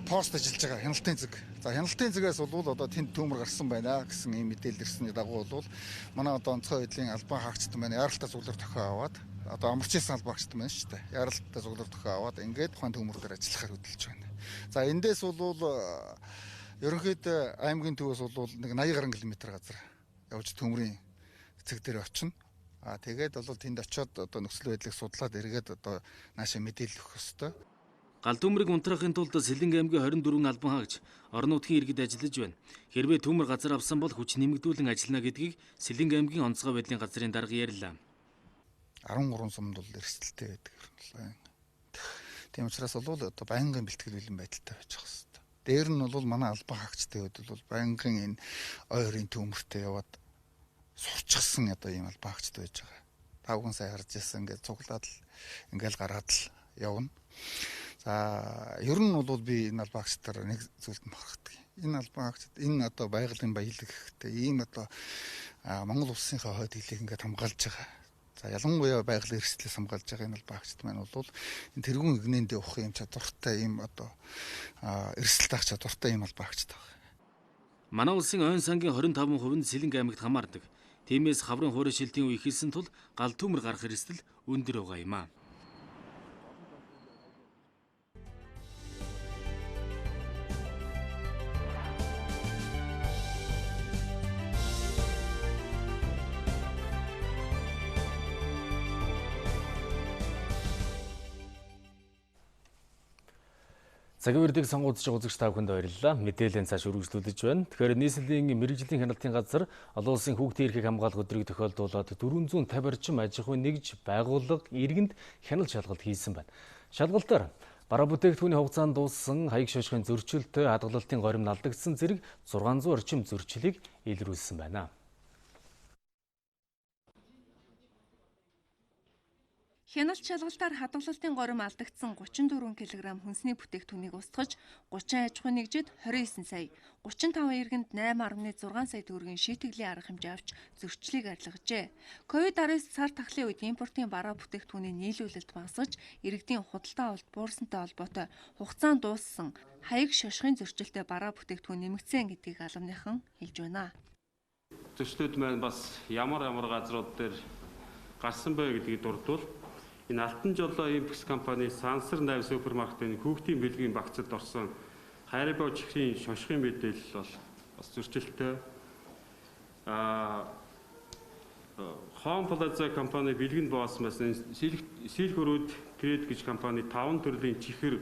пост ажиллаж байгаа хяналтын зэг. За хяналтын зэгээс бол одоо тэнд төмөр гарсан байна гэсэн ийм мэдээлэл ирсний дагуу бол манай одоо онцгой байдлын албан хаагчдсан байна. Яаралтай зөвлөр тохио аваад одоо амарчсан албаагчдсан байна шүү дээ. Яаралтай зөвлөр тохио аваад ингээд тухайн төмөр дээр ажиллахаар хөдөлж байна. За эндээс бол ерөнхийдөө аймгийн төвөөс бол нэг 80 гаруй км газар явж төмрийн эцэг дээр очино. Тэгээд бол тэнд очиод одоо нөхцөл байдлыг судлаад эргээд одоо наашаа мэдээлэл өгөх ёстой. Гал төмрийг унтраахын тулд Сэлэнг аймгийн 24 албан хаагч орон нутгийн иргэд ажиллаж байна. Хэрвээ төмөр газар авсан бол хүч нэмэгдүүлэн ажиллана гэдгийг Сэлэнг аймгийн онцгой байдлын газрын дарга ярьлаа. 13 сумд бол эрсдэлтэй байдаг юм. Тийм учраас бол одоо байнгын бэлтгэл бэлэн байдалтай байж байгаа хэрэгтэй. Дээр нь бол манай албан хаагчтай үед бол байнгын энэ ойрын төмөртэй яваад сурчсан одоо ийм албан хаагчд байж байгаа. Та бүхэн сайн харж ирсэн ингээд цуглаад л ингээл гараад л явна. За ер нь бол би энэ албан хаагчдаар нэг зүйлд махдаг. Энэ албан хаагчд энэ одоо байгалийн баялаг гэхтэй ийм одоо Монгол улсынхаа хойд хилийг ингээд хамгаалж байгаа. За ялангуяа байгалийн эрсдлээс хамгаалж байгаа энэ албан хаагчд маань бол энэ тэргүүн игнэндээ ухах юм чадвартай ийм одоо эрсдэл таах чадвартай ийм албан хаагчд байгаа. Манай улсын ойн сангийн 25% нь Сэлэнг аймагт хамаардаг. Тиймээс хаврын хуурай шилтийн үе ихэлсэн тул гал төмөр гарах эрсдэл өндөр байгаа юм а. Цагийн үрдийг сонгуудж үзэгч та бүхэнд баярлалаа. Мэдээллийн цааш үргэлжлүүлж байна. Тэгэхээр нийслэлийн мэрэгжлийн хяналтын газар олон улсын хүүхдийн эрхийг хамгаалах өдрийг тохиолдуулаад 450 орчим аж ахуйн нэгж байгууллага иргэнд хяналт шалгалт хийсэн байна. Шалгалтаар бараа бүтээгдэхүүний хугацаанд дууссан хаяг шошгын зөрчилтэй хадгалалтын горим алдагдсан зэрэг 600 орчим зөрчлийг илрүүлсэн байна. Хяналт шалгалтаар хадгалалтын горим алдагдсан 34 кг хүнсний бүтээгдэхүүнийг устгаж 30 аж ахуйн нэгжид 29 сая, 35 иргэнд 8.6 сая төгрөгийн шийтглийн арга хэмжээ авч зөрчлийг арилгажээ. Ковид-19 сар тахлын үед импортын бараа бүтээгдэхүүний нийлүүлэлт багасгаж, иргэдийн худалдаа авалт буурсантай холбоотой хугацаанд дууссан хаяг шошгын зөрчилтэй бараа бүтээгдэхүүн нэмэгдсэн гэдгийг албаныхан хэлж байна. Зөрчлүүд маань бас ямар газрууд дээр гарсан бэ гэдгийг дурдвал энэ Алтан жолоо импекс компани Сансар 8 супермаркетын хүүхдийн бэлгийн багцад орсон хайрбоо чихрийн шошгын мэдээлэл бол бас зөрчилтэй. Хоум Плаза компани бэлгэнд бооснаас Силхөрүүд Крэд гэж компани 5 төрлийн чихэр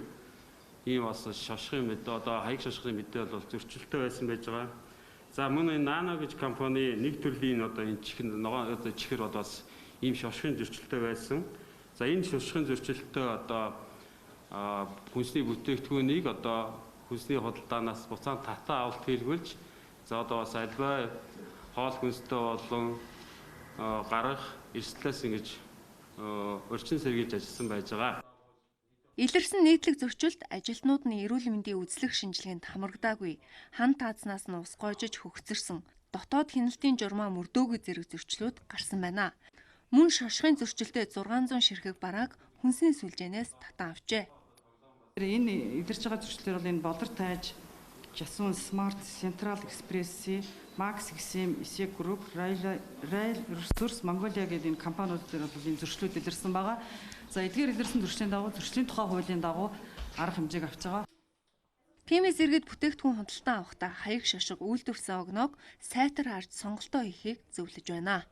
ийм бас шошгын мэдээ одоо хаяг шошгын мэдээ бол зөрчилтэй байсан байж байгаа. За мөн энэ Nano гэж компани нэг төрлийн одоо энэ чихэр ногоон одоо чихэр бол бас ийм шошгын зөрчилтэй байсан. За энэ шошгын зөрчилтөд одоо хүнсний бүтээгдэхүүнийг одоо хүнсний худалдаанаас буцаан татаа авалт хийлгүүлж за одоо бас альбай хоол хүнстэй болон гарах эрсдлээс ингэж өрчин сэргийлж ажилласан байж байгаа. Илэрсэн нийтлэг зөрчилд ажилтнууд нь эрүүл мэндийн үзлэх шинжилгээнд хамрагдаагүй, хан таазнаас нь ус гоожиж хөгцөрсөн, дотоод хяналтын журмаа мөрдөөгүй зэрэг зөрчлүүд гарсан байна. Мөн шошгын зөрчилдөд 600 ширхэг барааг хүнсний сүлжээнээс татан авчээ. Энэ илэрж байгаа зөрчлөлөр бол энэ Болор тайж, Жасун Смарт, Централ Экспресси, Макс XM, Исек Групп, Райл Ресурс, Mongolia гэдэг энэ компаниуд дээр бол энэ зөрчлүүд илэрсэн байгаа. За эдгээр илэрсэн зөрчлийн дагуу зөрчлийн тухай хуулийн дагуу арга хэмжээг авч байгаа. Тиймээс иргэд бүтээгдэхүүн худалдан авахдаа хаяг шошго үйлдвэрсэн огноог сайтар харж сонголтоо хийхийг зөвлөж байна.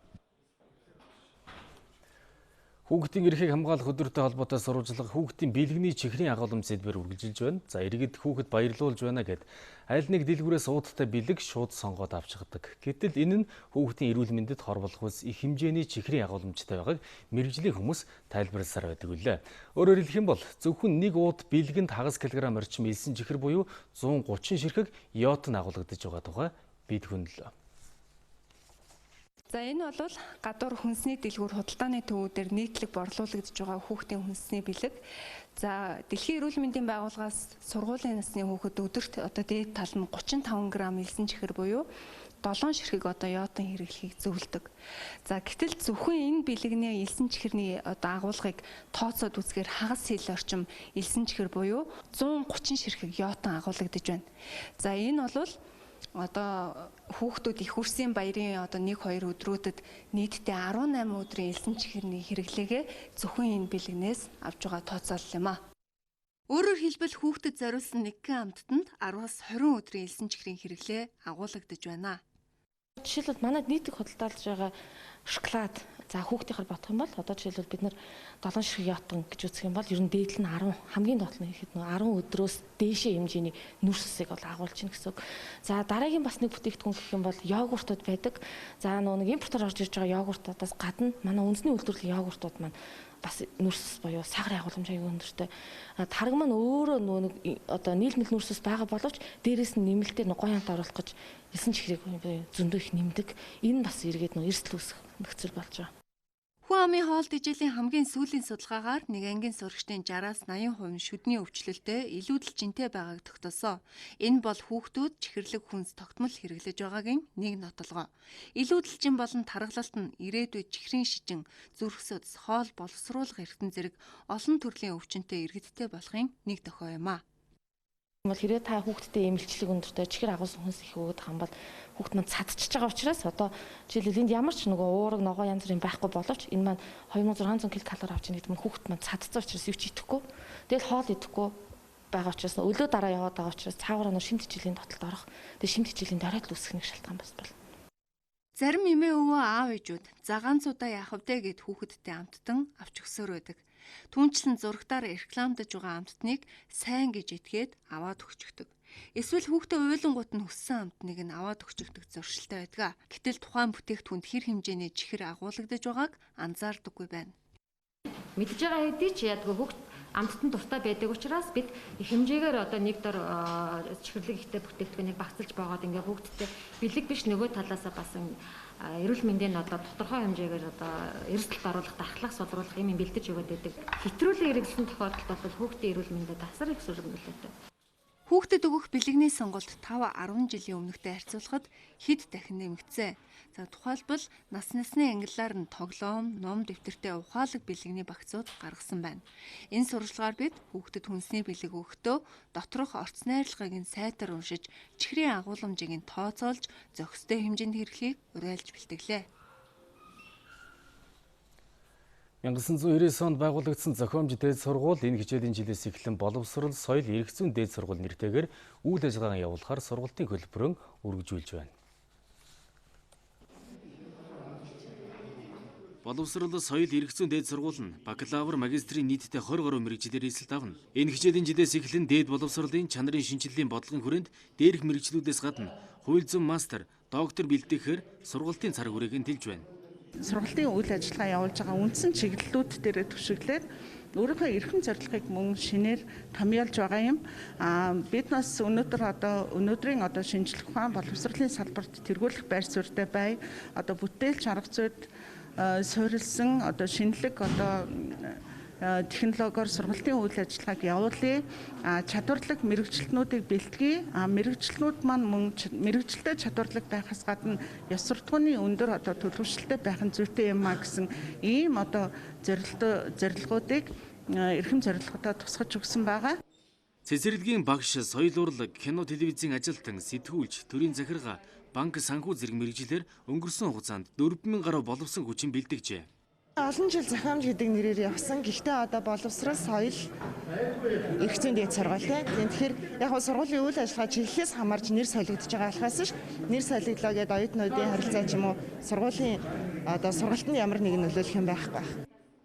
Хүүхдийн эрхийг хамгаалах өдөртэй холбоотой сурвалжлага хүүхдийн бэлгэний чихрийн агуулмж сэдвээр үргэлжилж байна. За иргэд хүүхэд баярлуулж байна гэд аль нэг дэлгүүрээс уудтай бэлэг шууд сонгоод авчгадаг. Гэтэл энэ нь хүүхдийн эрүүл мэндэд хор болох ус их хэмжээний чихрийн агуулмжтай байгааг мэрэгжлийн хүмүүс тайлбарласаар байдаг үлээ. Өөрөөр хэлэх юм бол зөвхөн нэг ууд бэлгэнд хагас килограмм орчим элсэн чихэр буюу 130 ширхэг йод агуулгадж байгаа тухай бид хүндлээ. За энэ бол гадуур хүнсний дэлгүүр худалдааны төвүүдээр нийтлэг борлуулагдж байгаа хүүхдийн хүнсний бэлэг. За Дэлхийн эрүүл мэндийн байгууллагаас сургуулийн насны хүүхэд өдөрт одоо дээд тал нь 35 г элсэн чихэр буюу 7 ширхэг одоо йодын хэрэглэхийг зөвлөдөг. За гэтэл зөвхөн энэ бэлэгний элсэн чихэрний одоо агуулгыг тооцоод үзэхээр хагас сэл орчим элсэн чихэр буюу 130 ширхэг йодон агуулгадж байна. За энэ бол одоо хүүхдүүд их хүрсийн баярын одоо 1-2 өдрүүдэд нийтдээ 18 өдрийн элсэн чихэрний хэрэглээгээ зөвхөн энэ бэлэгнээс авж байгаа тооцоолол юм а. Өөрөөр хэлбэл хүүхдэд зориулсан нэгэн амттанд 10-аас 20 өдрийн элсэн чихрийн хэрэглээ агуулгадж байна. Жишээлбэл манайд нийтэг худалдаалж байгаа шоколад за хүүхдийнхаар бодох юм бол одоо жишээлбэл бид нар 7 ширхэг йодон гэж үзэх юм бол ер нь дээдл нь 10 хамгийн доод нь ихэд 10 өдрөөс дээшээ хэмжээний нүрс усыг бол агуулж ийн гэсэн үг. За дараагийн бас нэг бүтээгдэхүүн гэх юм бол йогуртууд байдаг. За нэг импортоор орж ирж байгаа йогуртуудаас гадна манай үндэсний үйлдвэрлэлийн йогуртууд маань бас нүрс буюу сагрын агуулмж аягүй өндөртэй. Тараг маань өөрөө нэг одоо нийлмэл нүрс ус байгаа боловч дээрээс нь нэмэлтээр гоёонт оруулах гэж элсэн чихрийг зөндөө их нэмдэг. Энэ бас эргээд эрсдэл үүсэх нөхцөл болж байгаа. Хүн амын хоолт ижээлийн хамгийн сүүлийн судалгаагаар нэг ангийн сурагчдын 60-аас 80% нь шүдний өвчлөлтөд илүүдэл жинтэй байгааг тогтоосон. Энэ бол хүүхдүүд чихэрлэг хүнс тогтмол хэрэглэж байгаагийн нэг нотолгоо. Илүүдэлжин болон тархалалт нь ирээдүйд чихрийн шижин, зүрх судас, хоол боловсруулах эргэтэн зэрэг олон төрлийн өвчнөд иргэдтэй болохын нэг дохио юм а. Бол хэрэг та хүүхдтэй эмэлчлэг өндөртэй чихэр агуулсан хүнс их өгöd хамбал хүүхд маань цадчихж байгаа учраас одоо жишээлбэл энд ямар ч нөгөө уураг ногоо янз бүрийн байхгүй боловч энэ маань 2600 ккал авч ийн гэдэг нь хүүхд маань цадцсан учраас юу ч идэхгүй. Тэгэл хоол идэхгүй байгаа учраас өлөө дараа яваад байгаа учраас цаагаар нөр шимт хичээлийн дотолд орох. Тэгээ шимт хичээлийн дөрөөлт үүсэх нэг шалтгаан бас бол. Зарим эмээ өвөө аав ээжүүд загаанцуудаа яах вэ гэд хүүхэдтэй амттан авч өгсөөр байдаг. Түүнчлэн зурагтаар рекламдаж байгаа амттныг сайн гэж итгээд аваад өгчөгдөг. Эсвэл хүүхдээ уйлангууд нь хүссэн амтныг нь аваад өгчөгдөх зуршилтай байдаг. Гэтэл тухайн бүтээгдэхүүнд хэр хэмжээний чихэр агуулгадж байгааг анзаардаггүй байна. Мэдж байгаа хэдий ч яадгүй хүүхд амттан дуртай байдаг учраас бид их хэмжээгээр одоо нэг дор чихэрлэг ихтэй бүтээгдэхүүнийг багцлж байгаад ингээ хүүхдтэй бэлэг биш нөгөө талаасаа бас эрүүл мэндийн одоо тодорхой хэмжээгээр одоо эрсдэлд оруулах, дархлах, сулруулах юм бэлдэж өгöd байдаг. Хэтрүүлэн хэрэглэсэн тохиолдолд бол хүүхдийн эрүүл мэндэд асар их сөрөглөлтэй. Хүүхдэд өгөх бэлэгний сонголт 5-10 жилийн өмнөхтэй харьцуулахад хэд дахин нэмэгдсэн. За тухайлбал насны ангиллаар нь тоглоом, ном дэвтэртэй ухаалаг бэлэгний багцууд гаргасан байна. Энэ сурвалжлагаар бид хүүхдэд хүнсний бэлэг өгөхдөө доторх орц найрлагыг нь сайтар уншиж, чихрийн агуулмжийг нь тооцоолж, зохистой хэмжээнд хэрэглэхийг уриалж бэлтгэлээ. 1999 онд байгуулагдсан зохиомж дээд сургууль энэ хичээлийн жилээс эхлэн боловсрол, соёл, эрх зүйн дээд сургууль нэртэйгээр үйл ажиллагаа явуулахаар сургалтын хөтөлбөрөөр үргэлжүүлж байна. Боловсрол, соёл, эрх зүйн дээд сургууль нь бакалавр, магистрийн нийтдээ 20 гаруй мэргэжлээр эзэлт авна. Энэ хичээлийн жилээс эхлэн дээд боловсролын чанарын шинжилгээний бодлогын хүрээнд дээрх мэргэжлүүдээс гадна хууль зүйн мастер доктор бэлтгэхээр сургалтын цар хүрээг нь тэлж байна. Сургалтын үйл ажиллагаа явуулж байгаа үндсэн чиглэлүүд дээр төшөглөөд өөрийнхөө эрхэм зорилгыг мөн шинээр томьёолж байгаа юм. Бид бас өнөөдрийн шинжлэх ухаан боловсролын салбарт тэргүүлэх байр суурьтай бай. Бүтээлч арга зүйд суурилсан шинэлэг технологиор сургалтын үйл ажиллагааг явуулъя. Чадварлаг мэрэгчлэнүүдийг бэлтгэе. Мэрэгчлэнүүд маань мөн мэрэгчлэлтэй чадварлаг байхаас гадна ёс суртахууны өндөр төлөвшөлтэй байх нь зүйтэй юм а гэсэн ийм зорилгоодыг эрхэм зорилготой тусгаж өгсөн байгаа. Цэцэрлэгийн багш, соёл урлаг, кино телевизийн ажилтан, сэтгүүлч, төрийн захиргаа, банк санхүү зэрэг мэрэгчлэр өнгөрсөн хугацаанд 4,000 гаруй боловсон хүчин бэлтгэжээ. Олон жил зохиомж гэдэг нэрээр явсан. Гэхдээ боловсрол, соёл, эрх зүйн дэд сургууль тийм. Тэгэхээр яг сургуулийн үйл ажиллагаа чиглэлээс хамаарч нэр солигдож байгаа болохоос ш нэр солигдлоо гэдэг оюутнуудын харилцаа ч юм уу сургуулийн сургалтанд ямар нэгэн нөлөөлөх юм байхгүй.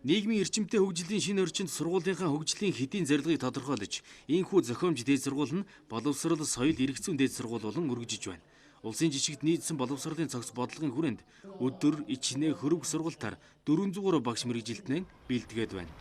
Нийгмийн эрчимтэй хөгжлийн шинэ орчинд сургуулийнхаа хөгжлийн хэдийн зорилгыг тодорхойлож, ийхүү зохиомж дэд сургууль нь боловсрол, соёл, эрх зүйн дэд сургууль болон өргөжиж байна. Улсын жишгт нийцсэн боловсролын цогц бодлогын хүрээнд өдөр ичнээ хөрөг сургалтаар 400 гаруй багш мэрэгжилтнээ бэлтгээд байна.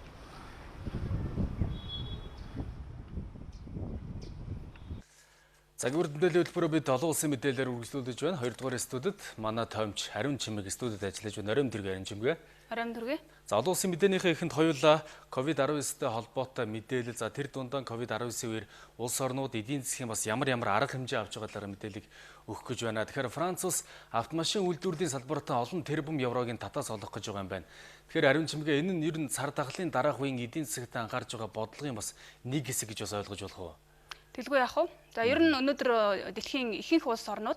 Цагийн мэдээллийн хөтөлбөрөөр бид олон улсын мэдээлэлээр үргэлжлүүлж байна. 2 дугаар студид манай томч Ариун Чимэг студид ажиллаж байна. Оройн тэрэг Ариун Чимэг. Оройн тэрэг. За олон улсын мэдээнийхээ эхэнд хоёулаа COVID-19-тэй холбоотой мэдээлэл, за тэр дундаа COVID-19 үеэр улс орнууд эдийн засгийн бас ямар арга хэмжээ авч байгаа талаар мэдээлэл өгөх гэж байна. Тэгэхээр Франц улс автомашин үйлдвэрлэлийн салбартаа олон тэрбум еврогийн татаас олох гэж байгаа юм байна. Тэгэхээр Ариун Чимэг, энэ нь ер нь цар тахлын дараах үеийн эдийн засагт анхаарж байгаа бодлогын бас нэг хэсэг гэж бас ойлгож болох уу? Тэлгүй яах вэ? За ер нь өнөөдөр дэлхийн ихэнх улс орнууд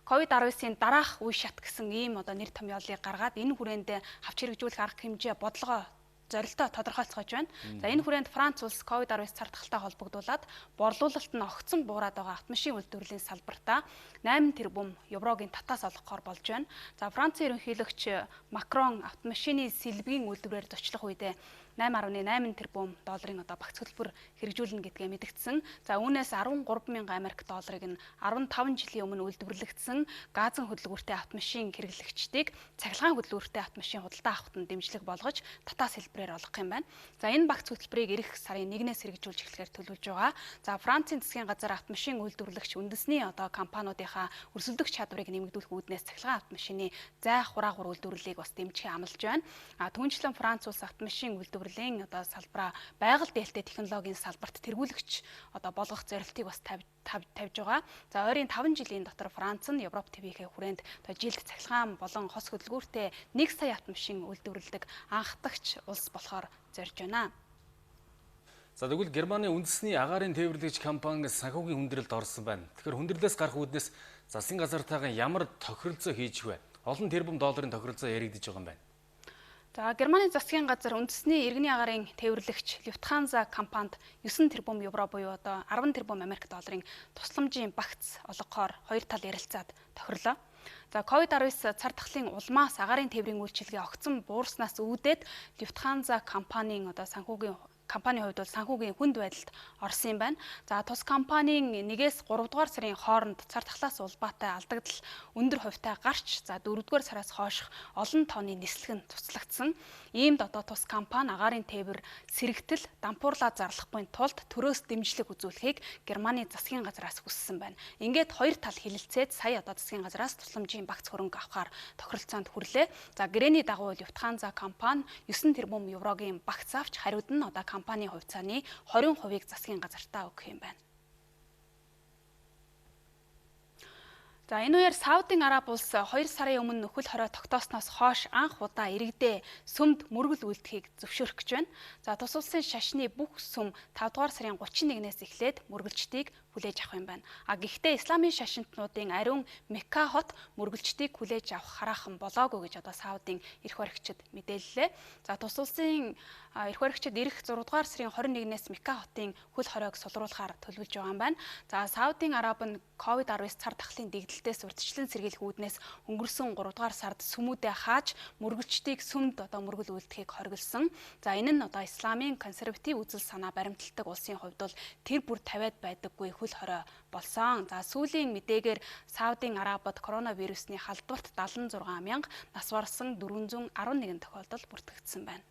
COVID-19-ийн дараах үе шат гэсэн ийм нэр томьёолыг гаргаад энэ хүрээнд авч хэрэгжүүлэх арга хэмжээ бодлогоо зорилтоо тодорхойлцгож байна. За энэ хүрээнд Франц улс COVID-19 цар тахалтай холбогдуулаад борлуулалт нь огцон буураад байгаа автомашин үйлдвэрлэлийн салбартаа 8 тэрбум еврогийн татаас олгохоор болж байна. За Францын ерөнхийлөгч Макрон автомашины сэлбэгийн үйлдвэрээр зочлох үедээ 8.8 тэрбум долларын багц хөтөлбөр хэрэгжүүлнэ гэдгээ мэдгдсэн. За үүнээс 13,000 Америк долларыг нь 15 жилийн өмнө үйлдвэрлэгдсэн газын хөдөлгөөртэй автомашин хэрэглэгчдийг цахилгаан хөдөлгөөртэй автомашин худалдаа авахт нь дэмжлэг болгож татаас хэлбэрээр олгох юм байна. За энэ багц хөтөлбөрийг эх сарын 1-ээс хэрэгжүүлж эхлэхээр төлөвлөж байгаа. За Францын засгийн газар автомашин үйлдвэрлэгч үндэсний компаниудынхаа өрсөлдөх чадварыг нэмэгдүүлэх үүднээс цахилгаан автомашины зай хураагур үйлдвэрлэлийг бас дэмжихээ амлаж байна. Түүнчлэн Франц улс автомашин үйлдвэрлэлийн салбараа байгаль дээлтэй технологийн салбарт тэргүүлэгч болгох зорилтыг бас тавьж байгаа. За ойрын 5 жилийн дотор Франц нь Европ ТВ-ийн хүрээнд жилд цахилгаан болон хос хөдөлгөөртэй 1 сая автомашин үйлдвэрлэдэг анх дахь улс болохоор зорж байна. За тэгвэл Германы үндэсний агаарын тээвэрлэгч компани санхүүгийн хүндрэлд орсон байна. Тэгэхээр хүндрэлээс гарах үүднээс засгийн газартайгаа ямар тохиролцоо хийж вэ? Олон тэрбум долларын тохиролцоо яригдж байгаа юм байна. За Германы засгийн газар үндэсний иргэний агаарын тээвэрлэгч Люфтханза компанид 9 тэрбум евро буюу 10 тэрбум Америк долларын тусламжийн багц олгохоор хоёр тал ярилцаад тохирлоо. За COVID-19 цар тахлын улмаас агаарын тээврийн үйлчилгээ огцон буурснаас үүдээд Люфтханза компанийн компанийн хувьд бол санхүүгийн хүнд байдалд орсон юм байна. За тус компанийн 1-ээс 3 дугаар сарын хооронд цар тахлаас улбаатай алдагдал өндөр хувьтай гарч 4 дугаар сараас хойших олон тонны нислэг нь цуцлагдсан. Иймд тус компани агаарын тээвэр сэрэгтэл дампуурлаа зарлахгүй тулд төрөөс дэмжлэг үзүүлэхийг Германы засгийн газраас хүссэн байна. Ингээд хоёр тал хилэлцээд сая засгийн газраас тусламжийн багц хөрөнгө авахар тохиролцоонд хүрлээ. За гэрээний дагуу Люфтханза компани 9 тэрбум еврогийн багц авч хариуд нь компанийн хувьцааны 20%-ийг засгийн газартаа өгөх юм байна. За энэ үеэр Саудын Араб улс 2 сарын өмнө нөхөл хорой тогтоосноос хойш анх удаа иргэдээ сүмд мөргөл үйлдэхийг зөвшөөрөх гэж байна. За тус улсын шашны бүх сүм 5 дугаар сарын 31-ээс эхлээд мөргөлчдийг хүлээж авах юм байна. Гэхдээ исламын шашинтнуудын ариун Мекка хот мөргөлчдийг хүлээж авах хараахан болоогүй гэж Саудын эрх баригчид мэдээллээ. За тус улсын эрх баригчид ирэх 6 дугаар сарын 21-ээс Мекка хотын хөл хоройг сулруулахаар төлөвлөж байгаа юм байна. За Саудын Араб нь COVID-19 цар тахлын дэгдэлтээс урьдчилан сэргийлэх үүднээс өнгөрсөн 3 дугаар сард сүмүүдээ хааж мөргөлчдийг сүмд мөргөл үйлдэхийг хориглосон. За энэ нь исламын консерватив үзэл санаа баримталдаг улсын хувьд бол тэр бүр тавиад байдаггүй хөл хорой болсон. За сүүлийн мэдээгээр Саудын Арабид коронавирусны халдварт 76,000, нас барсан 411 тохиолдол бүртгэгдсэн байна.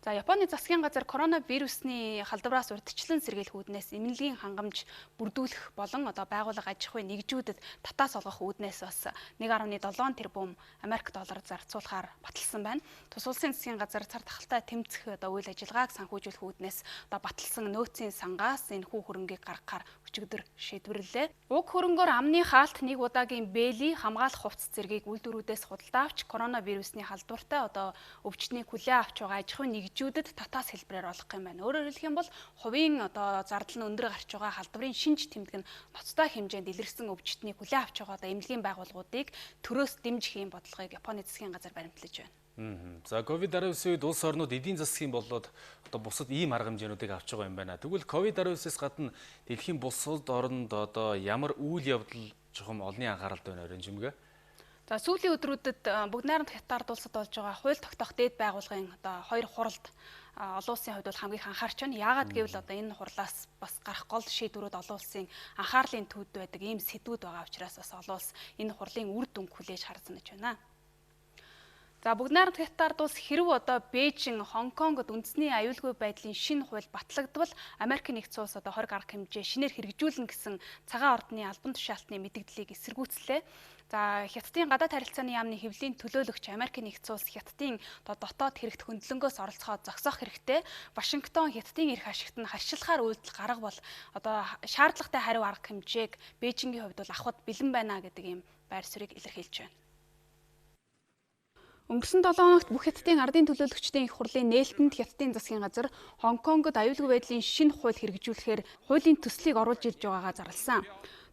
За Японы засгийн газар коронавирусны халдвараас урьдчилан сэргийлэх үүднээс эмнэлгийн хангамж бүрдүүлэх болон байгууллага аж ахуйн нэгжүүдэд татаас олгох үүднээс бас 1.7 тэрбум Америк доллар зарцуулахаар баталсан байна. Тус улсын засгийн газар цар тахалтай тэмцэх үйл ажиллагааг санхүүжүүлэх үүднээс баталсан нөөцийн сангаас энэхүү хөрөнгийг гаргахаар өчигдөр шийдвэрлэлээ. Уг хөрөнгөөр амны хаалт нэг удаагийн бэйли хамгаалах хувцас зэргийг үйлдвэрүүдээс худалдаа авч коронавирусны халдвартай өвчтнийг хүлээн авч байгаа аж ахуйн нэгжүүдэд татаас хэлбэрээр олох юм байна. Өөрөөр хэлэх юм бол хувийн зардал нь өндөр гарч байгаа халдварын шинж тэмдэг нь ноцтой хэмжээнд илэрсэн өвчтнийг хүлээн авч байгаа эмнэлгийн байгууллагуудыг төрөөс дэмжих юм бодлогыг Японы засгийн газар баримтлаж байна. За ковид-19 үед улс орнууд эдийн засгийн болоод бусад ийм арга хэмжээнүүдийг авч байгаа юм байна. Тэгвэл ковид-19-ээс гадна дэлхийн бусад орнд ямар үйл явдал чухам олонний анхааралд байна өрийн жимгээ? За сүүлийн өдрүүдэд бүгд найрамд Хятад улсад болж байгаа хууль тогтоох дээд байгууллагын хоёр хуралд олон улсын хувьд бол хамгийн их анхаарч байна. Яагаад гэвэл энэ хурлаас бас гарах гол шийдвэрүүд олон улсын анхаарлын төвд байдаг ийм сэдвүүд байгаа учраас бас олон улс энэ хурлын үр дүнг хүлээж харсан гэж байна. За бүгд найрамд Хятад улс хэрв Бээжин, Хонконгод үндэсний аюулгүй байдлын шинэ хууль батлагдвал Америкийн нэгдсэн улс 20 арга хэмжээ шинээр хэрэгжүүлнэ гэсэн цагаан ордны албан тушаалтны мэдээллийг эсэргүүцлээ. За Хятадын гадаад харилцааны яамны хэвлэлийн төлөөлөгч Америкийн нэгдсэн улс Хятадын дотоод хэрэгт хөндлөнгөөс оролцохоо зогсоох хэрэгтэй. Вашингтон Хятадын эрх ашигт нь харьцуулахаар үйлдэл гаргавал шаардлагатай хариу арга хэмжээг Бээжингийн хувьд бол авахд бэлэн байна гэдэг ийм байр суурийг илэрхийлж байна. Өнгөрсөн 7 хоногт бүх Хятадын ардын төлөөлөгчдийн их хурлын нээлтэнд Хятадын засгийн газар Хонконгод аюулгүй байдлын шинэ хууль хэрэгжүүлэхээр хуулийн төслийг оруулж ирж байгаагаа зарласан.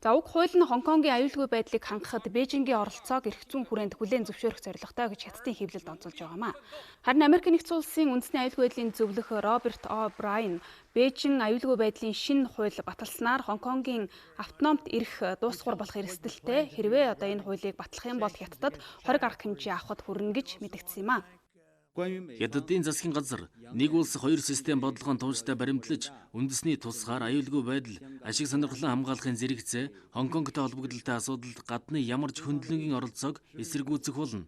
За уг хууль нь Хонконгийн аюулгүй байдлыг хангахад Бээжингийн оролцоог эрх зүйн хүрээнд хүлээн зөвшөөрөх зорилготой гэж Хятадын хэвлэлд онцолж байгаамаа. Харин Америкийн нэгдсэн улсын үндэсний аюулгүй байдлын зөвлөх Роберт О. Брайан Бээжин аюулгүй байдлын шинэ хууль баталснаар Хонконгийн автономт эрх дуусгуур болох эрсдэлтэй хэрвээ энэ хуулийг батлах юм бол Хятадд 20 арга хэмжээ авахд хүрнэ гэж мэдэгдсэн юм а. Хятадын засгийн газар нэг улс хоёр систем бодлогын тууштай баримтлаж үндэсний тусгаар аюулгүй байдал, ашиг сонирхлон хамгаалахын зэрэгцээ Хонконгтой холбогдолтой асуудалд гадны ямар ч хөндлөнгийн оролцоог эсэргүүцэх болно.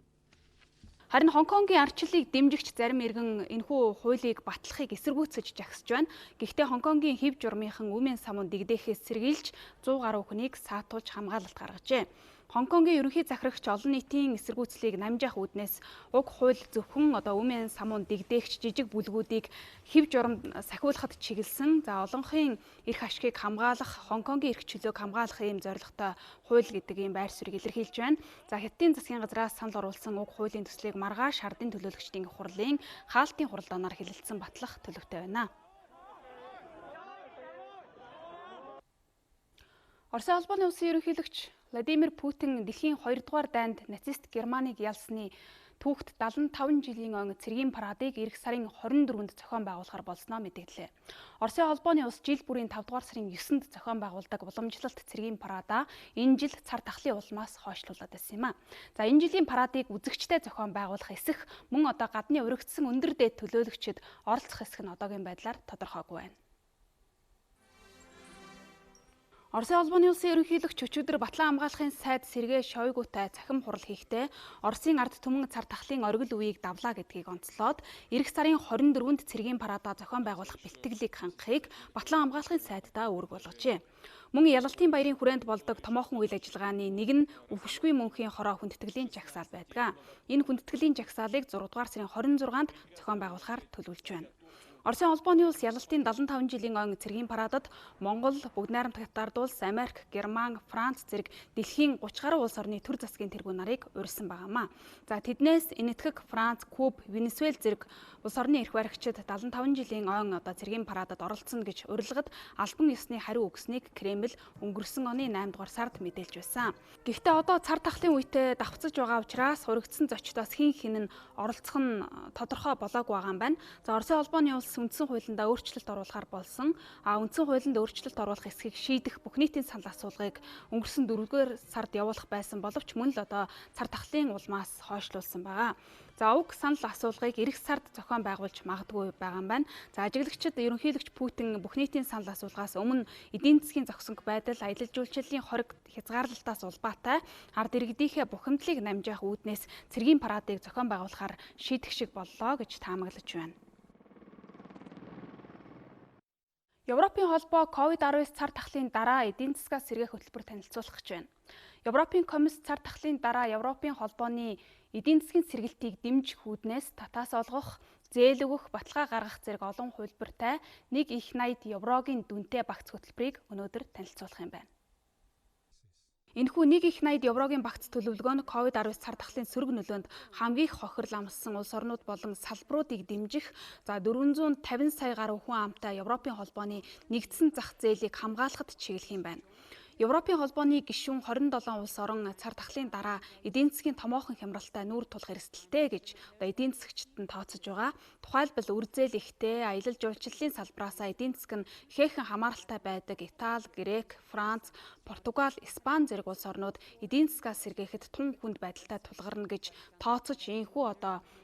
Харин Хонконгийн ардчлалыг дэмжигч зарим иргэн энэхүү хуулийг батлахыг эсэргүүцэж жагсаж байна. Гэхдээ Хонконгийн хэв журмынхан үмийн самуун дэгдээхээс сэргийлж 100 гаруй хүнийг саатуулж хамгаалалт гаргажээ. Хонконгийн ерөнхий захирагч олон нийтийн эсэргүүцлийг намжаах үүднээс уг хууль зөвхөн үмийн самуун дэгдээгч жижиг бүлгүүдийг хэв журамд сахиулахад чиглэсэн. За олонхын эрх ашигыг хамгаалах, Хонконгийн эрх чөлөөг хамгаалах ийм зорилготой хууль гэдэг ийм байр суурийг илэрхийлж байна. За Хятадын засгийн газраас санал оруулсан уг хуулийн төслийг маргааш ардын төлөөлөгчдийн хурлын хаалтын хуралдаанаар хэлэлцэн батлах төлөвтэй байна. Оросын албаны улсын ерөнхийлөгч Владимир Путин дэлхийн 2 дугаар дайнд нацист Германыг ялсны түүхт 75 жилийн он цэргийн парадыг эх сарын 24-нд зохион байгуулахар болсноо мэдээллээ. Оросын холбооны улс жил бүрийн 5 дугаар сарын 9-нд зохион байгуулдаг уламжлалт цэргийн парадаа энэ жил цар тахлын улмаас хойшлуулад байсан юм а. За энэ жилийн парадыг үзэгчтэй зохион байгуулах эсэх мөн гадны өргөцсөн өндөр дээд төлөөлөгчид оролцох эсэх нь одоогийн байдлаар тодорхойгүй байна. Оросын албаны улсын ерөнхийлөгч өчигдөр Батлан хамгаалахын сайд Сергей Шойгутай цахим хурал хийхдээ Оросын ард түмэн цар тахлын оргил үеийг давлаа гэдгийг онцлоод эх сарын 24-нд цэргийн парадаа зохион байгуулах бэлтгэлийг хангахыг Батлан хамгаалахын сайддаа үүрэг болгожээ. Мөн ялалтын баярын хүрээнд болдог томоохон үйл ажиллагааны нэг нь өвгшгүй мөнхийн хороо хүндэтгэлийн жагсаал байдаг. Энэ хүндэтгэлийн жагсаалыг 6 дугаар сарын 26-нд зохион байгуулахаар төлөвлөж байна. Оросын холбооны улс ялалтын 75 жилийн он цэргийн парадад Монгол, бүгд найрамд Хятад улс, Америк, Герман, Франц зэрэг дэлхийн 30 гаруй улс орны төр засгийн тэргүүн нарыг урьсан байгаамаа. За тэднээс Энэтхэг, Франц, Куб, Венесуэл зэрэг улс орны эрх баригчид 75 жилийн он цэргийн парадад оролцсон гэж урилгад албан ёсны хариу өгснийг Кремль өнгөрсөн оны 8 дугаар сард мэдээлж байсан. Гэхдээ цар тахлын үедээ давхцаж байгаа учраас урагдсан зочдоос хин нь оролцох нь тодорхой болоогүй байгаа юм байна. За Оросын холбооны улс улс үндсэн хуулиндаа өөрчлөлт оруулахар болсон. Үндсэн хуулинд өөрчлөлт оруулах эсхийг шийдэх бүх нийтийн санал асуулгыг өнгөрсөн 4-р сард явуулах байсан боловч мөн л одоо цар тахлын улмаас хойшлуулсан байгаа. За уг санал асуулгыг эх сард зохион байгуулж магадгүй байгаа юм байна. За ажиглагчид ерөнхийлөгч Путин бүх нийтийн санал асуулгаас өмнө эдийн засгийн зогсонг байдал, аялал жуулчлалын хориг хязгаарлалтаас улбаатай ард иргэдийнхээ бухимдлыг намжаах үүднээс цэргийн парадыг зохион байгуулахаар шийдэх шиг боллоо гэж таамаглаж байна. Европын холбоо COVID-19 цар тахлын дараа эдийн засгаас сэргээх хөтөлбөр танилцуулах гэж байна. Европын комисс цар тахлын дараа Европын холбооны эдийн засгийн сэргэлтийг дэмжих үүднээс татаас олгох, зээл өгөх, баталгаа гаргах зэрэг олон хувилбартай 1.80 еврогийн дүнтэй багц хөтөлбөрийг өнөөдөр танилцуулах юм байна. Энэхүү 1.80 еврогийн багц төлөвлөгөө нь COVID-19 цар тахлын сөрөг нөлөөнд хамгийн их хохирол амссан улс орнууд болон салбаруудыг дэмжих 450 сая гаруй хүн амтай Европын холбооны нэгдсэн зах зээлийг хамгаалахад чиглэх юм байна. Европын холбооны гишүүн 27 улс орон цар тахлын дараа эдийн засгийн томоохон хямралтай нүүр тулах эрсдэлтэй гэж эдийн засагчид нь тооцож байгаа. Тухайлбал үр зээл ихтэй, аялал жуулчлалын салбараасаа эдийн засаг нь ихээхэн хамааралтай байдаг Итали, Грек, Франц, Португал, Испани зэрэг улс орнууд эдийн засгаас сэргээхэд тун хүнд байдалтай тулгарна гэж тооцож ийхүү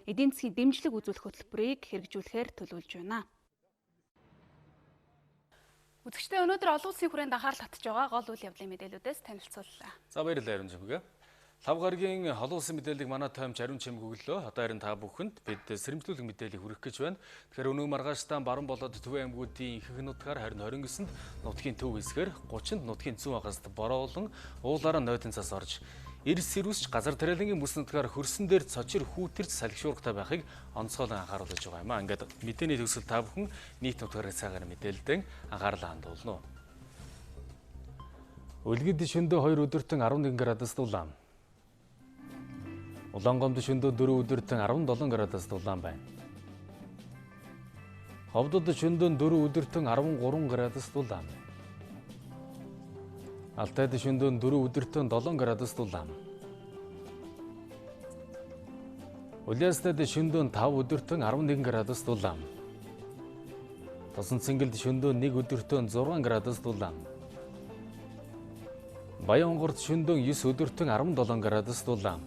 эдийн засгийн дэмжлэг үзүүлэх хөтөлбөрийг хэрэгжүүлэхээр төлөвлөж байна. Үзэгчдээ өнөөдөр олон улсын хүрээнд анхаарал татж байгаа гол үйл явдлын мэдээлүүдээс танилцууллаа. За баярлалаа Ариун Чимгээ. 5 гарагийн олон улсын мэдээллийг манай таймч Ариун Чимг өглөө. Одоо харин та бүхэнд бид сэрэмжлүүлэг мэдээллийг хүргэх гэж байна. Тэгэхээр өнөө маргааштай баруун болоод Төвийн аймагуудын ихэнх нутгаар харин 29-нд нутгийн төв хэсгээр 30-нд нутгийн зүүн хагаст бороо болон уулаараа нойтон цас орж эрс сэрүүсч газар тариалангийн бүс нутгаар хөрсөн дээр цочир хүүтэрч салхишуургатай байхыг онцгойлон анхааруулж байгаа юм аа. Ингээд мэдээний төгсөл та бүхэн нийт нутгаар цагаар мэдээлэлдэн анхаарлаа хандуулна. Үлгэд шөндөө 2 өдөртөн 11 градус дулаан. Улаангомд шөндөө 4 өдөртөн 17 градус дулаан байна. Ховдод шөндөө 4 өдөртөн 13 градус дулаан. Алтайд шөндөө 4 өдөртөн 7 градус дулаан. Улаанстайд шөндөө 5 өдөртөн 11 градус дулаан. Тосон цэнгэлд шөндөө 1 өдөртөн 6 градус дулаан. Баянгорт шөндөө 9 өдөртөн 17 градус дулаан.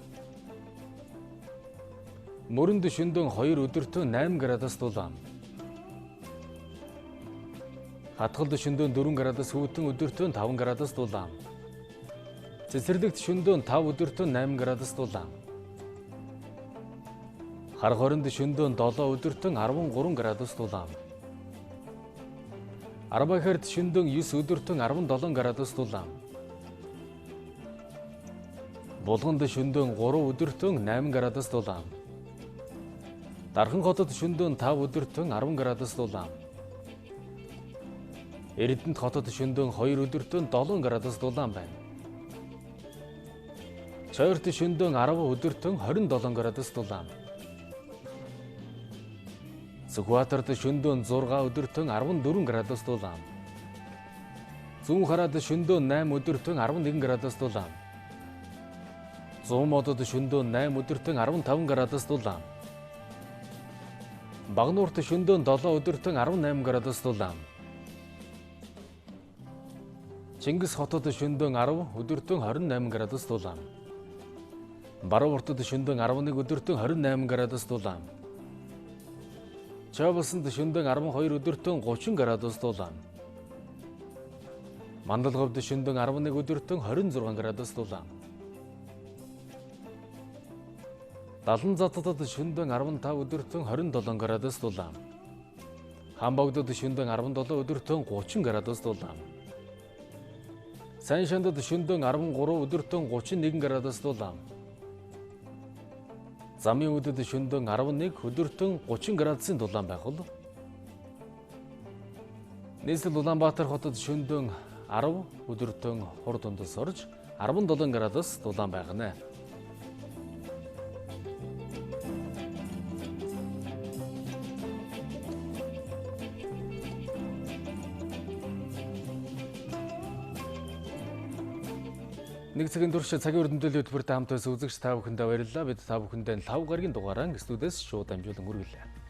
Мөрөнд шөндөө 2 өдөртөн 8 градус дулаан. Хатгалд шөндөө 4 градус хүйтэн өдөртөө 5 градус дулаан. Цэцэрлэгт шөндөө 5 өдөртөө 8 градус дулаан. Хар хоринд шөндөө 7 өдөртөө 13 градус дулаан. Арбахарт шөндөө 9 өдөртөө 17 градус дулаан. Булганд шөндөө 3 өдөртөө 8 градус дулаан. Дархан хотод шөндөө 5 өдөртөө 10 градус дулаан. Эрдэнэт хотод шөндөө 2 өдөртөө 7 градус дулаан байна. Чойрт шөндөө 10 өдөртөө 27 градус дулаан. Сүхбаатарт шөндөө 6 өдөртөө 14 градус дулаан. Зүүн хараад шөндөө 8 өдөртөө 11 градус дулаан. Зүүн модод шөндөө 8 өдөртөө 15 градус дулаан. Багнуурт шөндөө 7 өдөртөө 18 градус дулаан. Чингис хотод шөндөө 10 өдөртөө 28 градус дулаан. Барууртод шөндөө 11 өдөртөө 28 градус дулаан. Чавсанд шөндөө 12 өдөртөө 30 градус дулаан. Мандалговд шөндөө 11 өдөртөө 26 градус дулаан. Далан затадад шөндөө 15 өдөртөө 27 градус дулаан. Хамбогдод шөндөө 17 өдөртөө 30 градус дулаан. Сайн шандад шөндөө 13 өдөртөө 31 градус дулаан. Замын үдэд шөндөө 11 өдөртөө 30 градусын дулаан байх бол нийслэл Улаанбаатар хотод шөндөө 10 өдөртөө хур дундас орж 17 градус дулаан байна. Нэг цагийн турш цагийн урд мэдээллийн хөтөлбөртэй хамт байсан үзэгч та бүхэндээ баярлалаа. Бид та бүхэндээ 5 гарагийн дугаараар студиэс шууд амжуулан хүргэлээ.